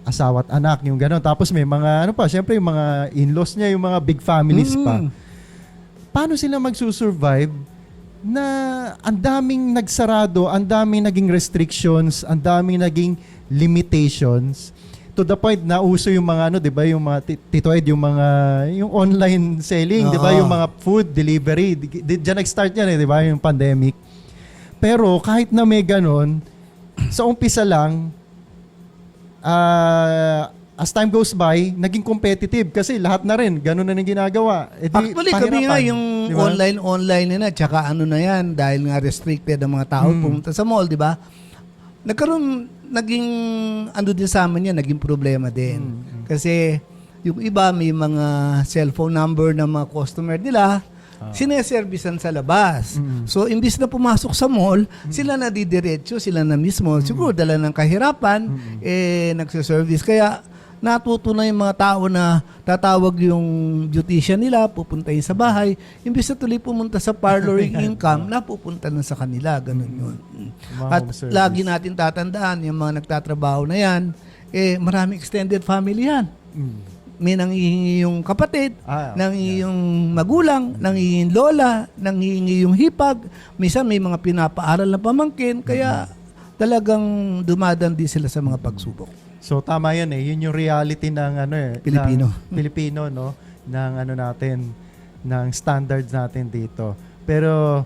asawa at anak, yung gano'n. Tapos may mga, syempre yung mga in-laws niya, yung mga big families pa. Paano sila magsusurvive na ang daming nagsarado, ang daming naging restrictions, ang daming naging limitations, to the point na uso yung mga 'di ba, yung mga Tito Ed, yung online selling, 'di ba, yung mga food delivery. Diyan nag-start yan 'di ba, yung pandemic. Pero kahit na may ganon, sa umpisa lang, as time goes by, naging competitive kasi lahat na rin, ganon na yung ginagawa. Actually, kami nga yung diba? online na, tsaka na yan, dahil nga restricted ang mga tao pumunta sa mall, di ba? Naging din sa amin yan, naging problema din. Kasi yung iba, may mga cellphone number ng mga customer nila, sineservisan sa labas. So, imbis na pumasok sa mall, sila na didiretso, sila na mismo. Siguro, dala ng kahirapan, nagsiservice. Kaya, natuto na yung mga tao na tatawag yung beautician nila, pupunta yun sa bahay. Imbis na tuloy pumunta sa parlor yung income, napupunta na sa kanila. Ganun yun. At lagi natin tatandaan, yung mga nagtatrabaho na yan, maraming extended family yan. May nanghihingi yung kapatid, nanghihingi yung magulang, nanghihingi yung lola, nanghihingi yung hipag. Minsan may mga pinapaaral na pamangkin, kaya talagang dumadan din sila sa mga pagsubok. So tama 'yan Yun yung reality ng Pilipino. Pilipino no, ng natin, ng standards natin dito. Pero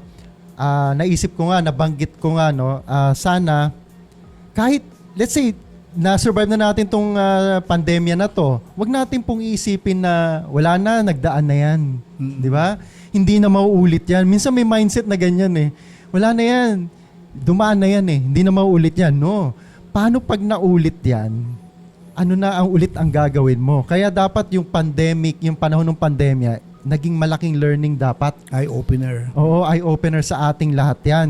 naisip ko nga, nabanggit ko nga sana kahit let's say na-survive na natin tong pandemya na to, wag natin pong iisipin na wala na, nagdaan na yan. Di ba? Hindi na mauulit yan. Minsan may mindset na ganyan Wala na yan. Dumaan na yan Hindi na mauulit yan. No. Paano pag naulit yan? Ano na ang ulit ang gagawin mo? Kaya dapat yung pandemic, yung panahon ng pandemya, naging malaking learning dapat. Eye-opener. Oo, eye-opener sa ating lahat yan.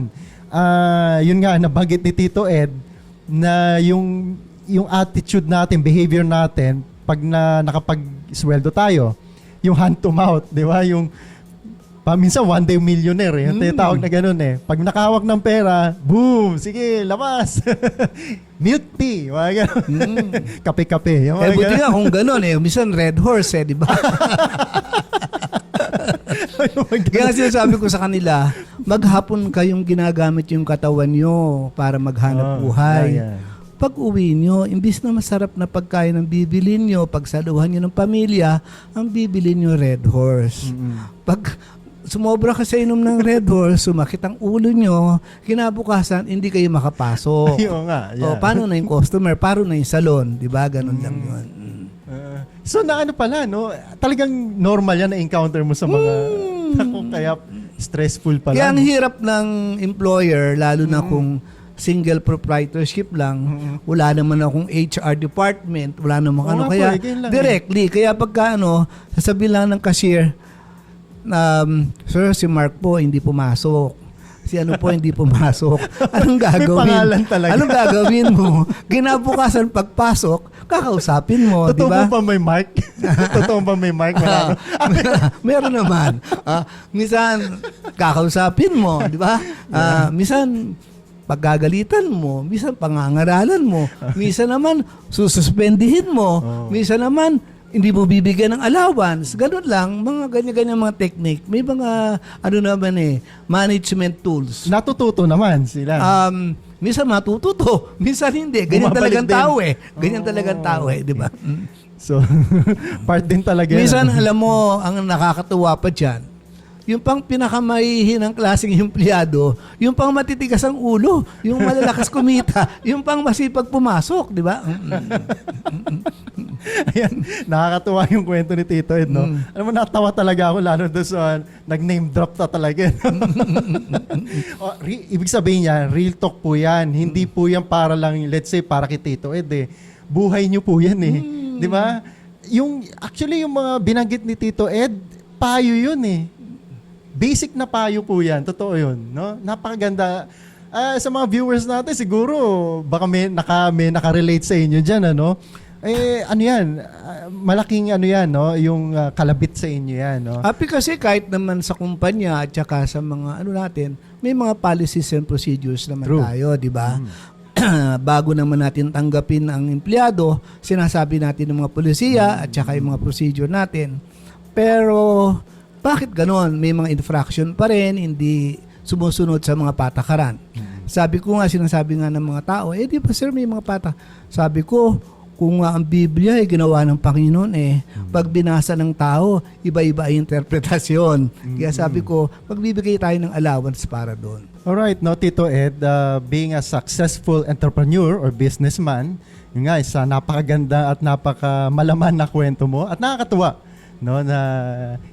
Yun nga, nabanggit ni Tito Ed na yung attitude natin, behavior natin, pag nakapag-sweldo tayo, yung hand to mouth, di ba? Yung minsan one day millionaire yung tinatawag na ganun Pag nakahawak ng pera, boom, sige, labas. Milk tea, mga ganun. Kape-kape. Yung mga Buti ganun. nga kung gano'n minsan red horse di ba? Kaya sinasabi ko sa kanila, maghapon kayong ginagamit yung katawan nyo para maghanap buhay. Yeah. Pag uwi nyo, imbis na masarap na pagkain ang bibilin nyo, pagsaluhan nyo ng pamilya, ang bibilin nyo red horse. Pag sumobra ka sa inom ng red horse, sumakit ang ulo nyo, kinabukasan, hindi kayo makapasok. Ayun nga. Yeah. O, paano na yung customer? Paano na yung salon? Di ba? Ganun lang yun. So na ano pala, no? Talagang normal yan na-encounter mo sa mga kaya stressful pala. Kaya ang hirap ng employer, lalo na kung single proprietorship lang, wala naman akong HR department, wala naman Oo nga po, kaya ganyan lang directly. Kaya pagka sasabihin lang ng cashier, sir, si Mark po hindi pumasok. Si ano po hindi pumasok. Anong gagawin? May pangalan talaga. Anong gagawin mo? Ginabukasan pagpasok, kakausapin mo, di Totoo ba? ba may mic? Totoo ba may mic? Wala. Meron naman. Minsan, kakausapin mo, di ba? Minsan, paggagalitan mo, minsan pangangaralan mo, minsan naman sususpendihin mo, minsan naman hindi mo bibigyan ng allowance. Ganun lang, mga ganyan-ganyan mga technique. May mga, management tools. Natututo naman sila. Minsan matututo, minsan hindi. Ganyan Bumabalik talagang din. tao Ganyan talagang tao di ba? So, part din talaga yan. Minsan, alam mo, ang nakakatuwa pa dyan, yung pang pinakamahihinang klaseng empleyado, yung pang matitigas ang ulo, yung malalakas kumita, yung pang masipag pumasok, di ba? Ayan, nakakatuwa yung kwento ni Tito Ed, no? Alam mo, natawa talaga ako lalo doon sa nag-name drop ta talaga. Ibig sabihin niya, real talk po yan. Hindi po yan para lang, let's say, para kay Tito Ed Buhay niyo po yan Di ba? Actually, yung mga binanggit ni Tito Ed, payo yun Basic na payo po yan. Totoo yun. No? Napakaganda. Sa mga viewers natin, siguro, baka may nakarelate sa inyo dyan, ano yan? Malaking ano yan, no? Yung kalabit sa inyo yan, no? Happy kasi kahit naman sa kumpanya at saka sa mga natin, may mga policies and procedures naman True. tayo, di ba? Bago naman natin tanggapin ang empleyado, sinasabi natin ng mga polisiya at saka yung mga procedure natin. Pero bakit ganon? May mga infraction pa rin, hindi sumusunod sa mga patakaran. Sabi ko nga, sinasabi nga ng mga tao, di ba sir, may mga Sabi ko, kung ang Biblia ay ginawa ng Panginoon pag binasa ng tao, iba-iba ay interpretasyon. Kaya sabi ko, magbibigay tayo ng allowance para doon. Alright, no, Tito Ed, being a successful entrepreneur or businessman, yun nga, isa napakaganda at napakamalaman na kwento mo at nakakatuwa, no, na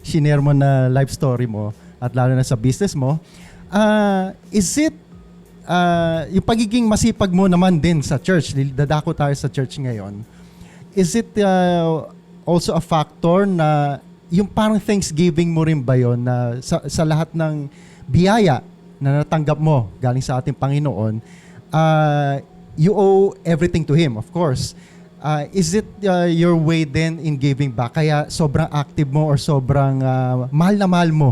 shinare mo na life story mo at lalo na sa business mo. Is it yung pagiging masipag mo naman din sa church, dadako tayo sa church ngayon, is it also a factor na yung parang thanksgiving mo rin ba yun na sa lahat ng biyaya na natanggap mo galing sa ating Panginoon, you owe everything to Him, of course. Is it your way then in giving back? Kaya sobrang active mo or sobrang mahal na mahal mo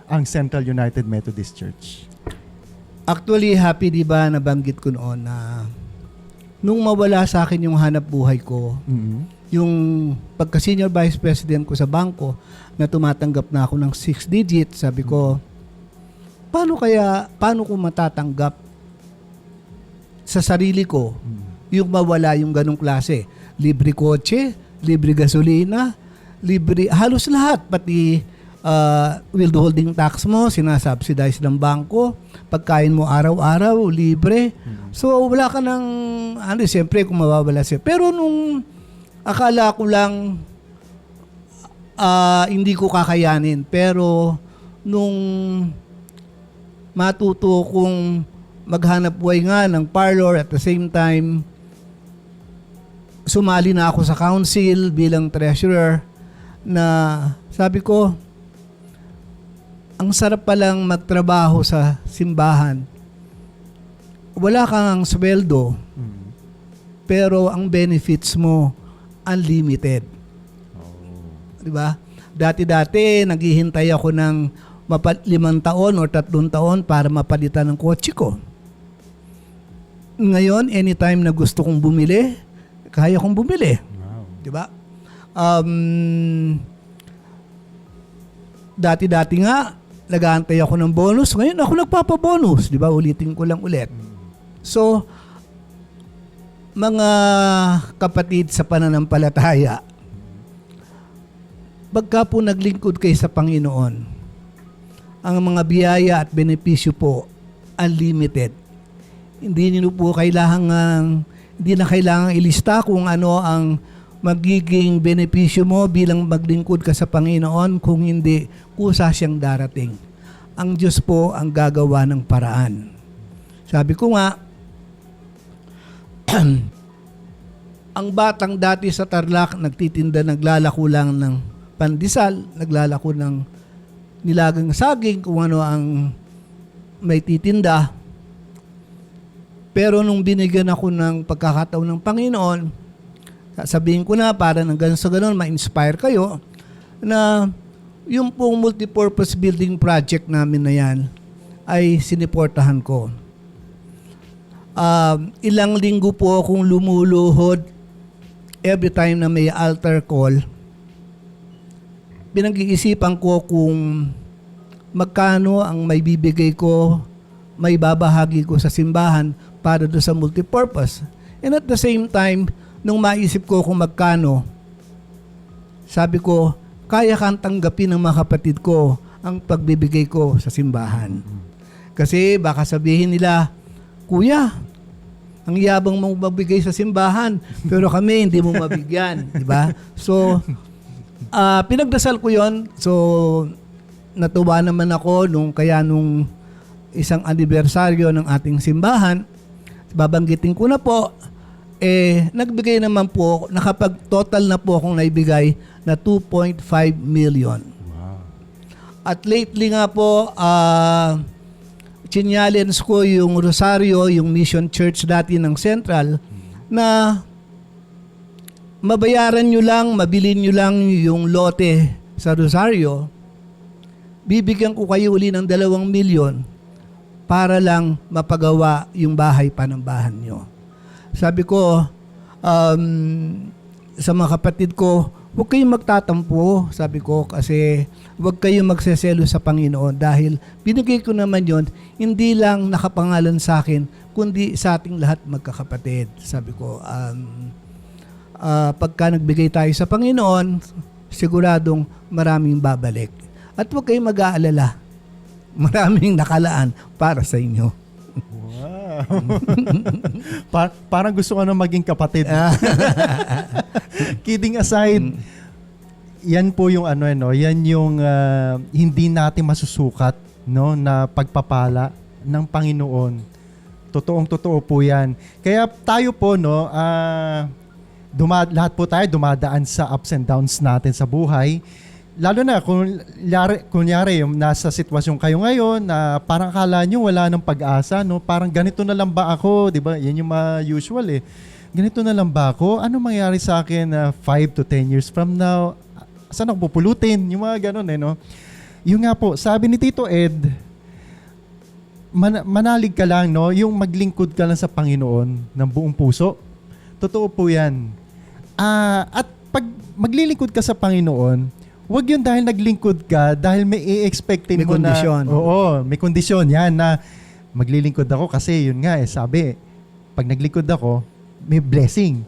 ang Central United Methodist Church? Actually, happy di ba nabanggit ko noon na nung mawala sa akin yung hanap buhay ko, yung pagka-senior vice president ko sa bangko na tumatanggap na ako ng 6 digits, sabi ko, paano ko matatanggap sa sarili ko yung mawala yung ganong klase? Libre kotse, libre gasolina, libre, halos lahat, pati withholding tax mo, sinasubsidize ng bangko, pagkain mo araw-araw, libre. So, wala ka ng, siyempre kung mawawala siya. Pero nung akala ko lang, hindi ko kakayanin. Pero, nung matuto kong maghanap buhay nga ng parlor at the same time, sumali na ako sa council bilang treasurer na sabi ko, ang sarap palang magtrabaho sa simbahan. Wala kang sweldo, pero ang benefits mo unlimited. Di ba? Dati-dati, naghihintay ako ng 5 taon o 3 taon para mapalitan ng kotse ko. Ngayon, anytime na gusto kong bumili, kaya kong bumili. Di ba? Dati-dati nga, nag-aantay ako ng bonus. Ngayon, ako nagpapabonus. Di ba? Ulitin ko lang ulit. So, mga kapatid sa pananampalataya, pagka po naglingkod kayo sa Panginoon, ang mga biyaya at benepisyo po, unlimited. Hindi na kailangan ilista kung ano ang magiging benepisyo mo bilang maglingkod ka sa Panginoon, kung hindi, kusa siyang darating. Ang Diyos po ang gagawa ng paraan. Sabi ko nga, ang batang dati sa Tarlac nagtitinda, naglalako lang ng pandesal, naglalako ng nilagang saging, kung ano ang may titinda. Pero nung binigyan ako ng pagkakataon ng Panginoon, sabihin ko na para ng ganun sa ganun, ma-inspire kayo, na yung pong multipurpose building project namin na yan ay siniportahan ko. Ilang linggo po akong lumuluhod every time na may altar call. Pinag-iisipan ko kung magkano ang may bibigay ko, may babahagi ko sa simbahan para do sa multipurpose. And at the same time, nung maisip ko kung magkano, sabi ko, kaya kang tanggapin ng mga kapatid ko ang pagbibigay ko sa simbahan. Kasi baka sabihin nila, Kuya, ang yabang mong magbigay sa simbahan, pero kami hindi mo mabigyan, di ba? So, pinagdasal ko yon. So, natuwa naman ako nung isang anibersaryo ng ating simbahan. Babanggitin ko na po, nagbigay naman po, nakapag-total na po akong naibigay na 2.5 million. Wow. At lately nga po, chinyalens ko yung Rosario, yung Mission Church dati ng Central, na mabayaran nyo lang, mabilin nyo lang yung lote sa Rosario, bibigyan ko kayo uli ng 2 milyon para lang mapagawa yung bahay panambahan nyo. Sabi ko, sa mga kapatid ko, huwag kayong magtatampo, sabi ko, kasi huwag kayong magseselo sa Panginoon dahil binigay ko naman yon, hindi lang nakapangalan sa akin, kundi sa ating lahat magkakapatid. Sabi ko, pagka nagbigay tayo sa Panginoon, siguradong maraming babalik. At huwag kayong mag-aalala, maraming nakalaan para sa inyo. Parang gusto ko na maging kapatid. Kidding aside, yan po yung yan yung hindi natin masusukat, no, na pagpapala ng Panginoon. Totoong-totoo po yan. Kaya tayo po, no, lahat po tayo dumadaan sa ups and downs natin sa buhay. Lalo na kunyari yung nasa sitwasyon kayo ngayon na parang akala nyo wala ng pag-asa, no? Parang ganito na lang ba ako, di ba? Yan yung usual eh. Ganito na lang ba ako? Ano mangyari sa akin 5 to 10 years from now? Saan ako pupulutin? Yung mga ganun eh, no? Yung nga po, sabi ni Tito Ed, manalig ka lang, no? Yung maglingkod ka lang sa Panginoon ng buong puso. Totoo po yan. At pag maglilingkod ka sa Panginoon, huwag yun dahil naglingkod ka, dahil may i-expectin mo kondisyon. na... Oo, may kondisyon yan na maglilingkod ako kasi yun nga sabi, pag naglingkod ako, may blessing.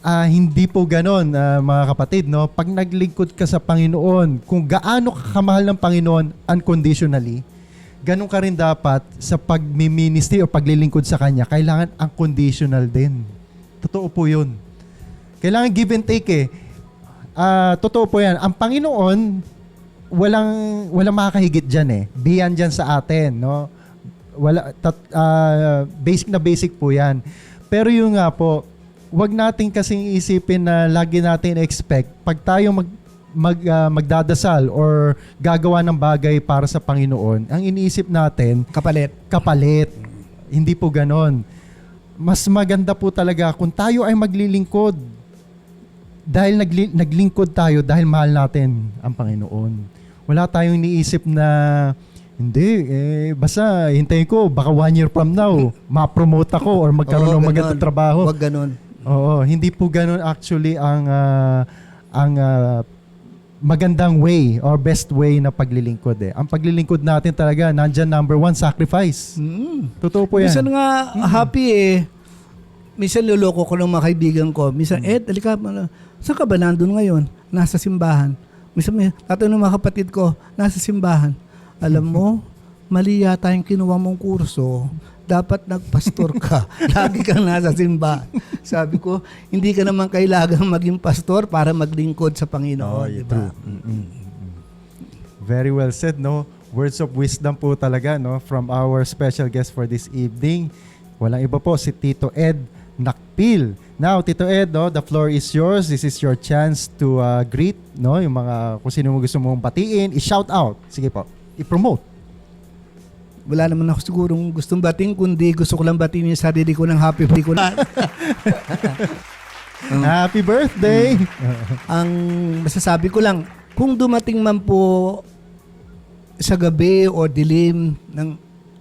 Hindi po ganon, mga kapatid, no? Pag naglingkod ka sa Panginoon, kung gaano ka kamahal ng Panginoon unconditionally, ganon ka rin dapat sa pag-ministry o paglilingkod sa Kanya, kailangan unconditional din. Totoo po yun. Kailangan give and take eh. Totoo po yan. Ang Panginoon, walang makakahigit dyan eh. Beyond dyan sa atin, no? Basic po yan. Pero yung nga po, wag natin kasing isipin na lagi natin expect, pag tayo magdadasal or gagawa ng bagay para sa Panginoon, ang iniisip natin, kapalit. Hindi po ganon. Mas maganda po talaga kung tayo ay maglilingkod. Dahil naglingkod tayo dahil mahal natin ang Panginoon. Wala tayong iniisip na, hindi, basta hintayin ko, baka 1 year from now, ma-promote ako or magkaroon ng magandang trabaho. Huwag ganon. Oo, hindi po ganon actually ang magandang way or best way na paglilingkod eh. Ang paglilingkod natin talaga, nandyan number 1, sacrifice. Totoo po yan. Minsan nga, happy minsan luloko ko ng mga kaibigan ko. Minsan, halika, saan ka ba nandun ngayon? Nasa simbahan. Minsan, tatanong ng mga kapatid ko, nasa simbahan. Alam mo, mali yata yung kinuha mong kurso. Dapat nagpastor ka. Lagi kang nasa simbahan. Sabi ko, hindi ka naman kailangang maging pastor para maglingkod sa Panginoon. Diba? Very well said, no? Words of wisdom po talaga, no? From our special guest for this evening. Walang iba po, si Tito Ed Nakpil. Now, Tito Ed, no, the floor is yours. This is your chance to greet, no? Yung mga, kung sino mo gusto mong batiin, i-shout out. Sige po, i-promote. Wala naman ako sigurong gustong bating, kundi gusto ko lang batiin yung sarili ko ng happy birthday. Happy birthday! Ang masasabi ko lang, kung dumating man po sa gabi o dilim ng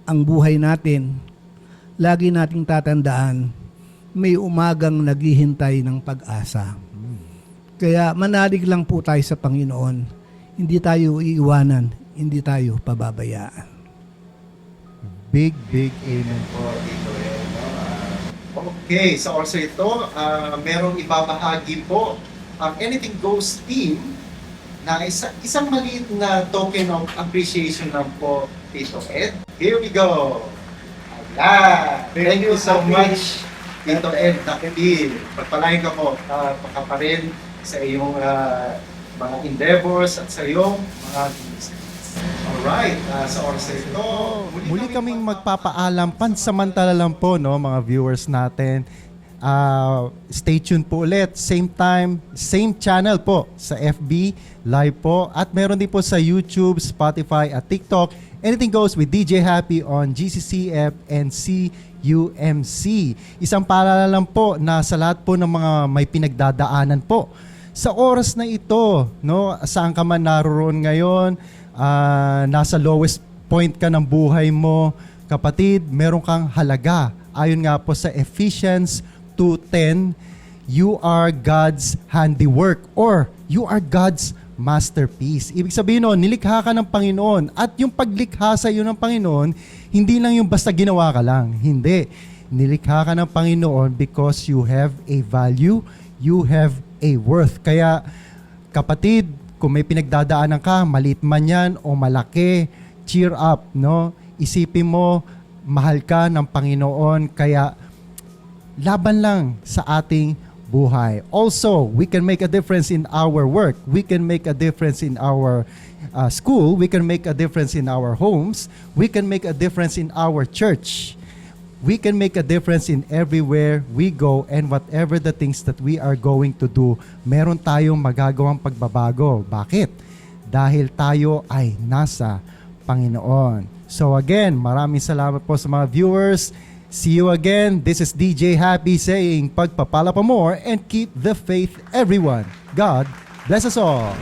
ang buhay natin, lagi nating tatandaan, may umagang naghihintay ng pag-asa. Kaya manalig lang po tayo sa Panginoon. Hindi tayo iiwanan, hindi tayo pababayaan. Big amen po, Tito Ed. Okay, sa oras ito, merong ibabahagi po ang Anything Goes team na isang maliit na token of appreciation lang po, Tito Ed. Here we go! Thank you so much, Tito Ed Nakpil. Pagpalain ka po, pa rin sa iyong mga endeavors at sa iyong mga alright, sa oras na ito, muli kaming magpapaalam, pansamantala lang po, no, mga viewers natin. Stay tuned po ulit. Same time, same channel po sa FB Live po. At meron din po sa YouTube, Spotify at TikTok. Anything Goes with DJ Happy on GCCF and CUMC. Isang paalala lang po na sa lahat po ng mga may pinagdadaanan po sa oras na ito, no, saan ka man naroon ngayon, nasa lowest point ka ng buhay mo, kapatid, meron kang halaga. Ayon nga po sa Ephesians 2:10, you are God's handiwork or you are God's masterpiece. Ibig sabihin nun, nilikha ka ng Panginoon at yung paglikha sa iyo ng Panginoon, hindi lang yung basta ginawa ka lang. Hindi. Nilikha ka ng Panginoon because you have a value, you have a worth. Kaya, kapatid, kung may pinagdadaanan ka, maliit man yan o malaki, cheer up, no? Isipin mo, mahal ka ng Panginoon, kaya laban lang sa ating buhay. Also, we can make a difference in our work. We can make a difference in our school. We can make a difference in our homes. We can make a difference in our church. We can make a difference in everywhere we go and whatever the things that we are going to do, meron tayong magagawang pagbabago. Bakit? Dahil tayo ay nasa Panginoon. So again, maraming salamat po sa mga viewers. See you again. This is DJ Happy saying, pagpapala pa more and keep the faith, everyone. God bless us all.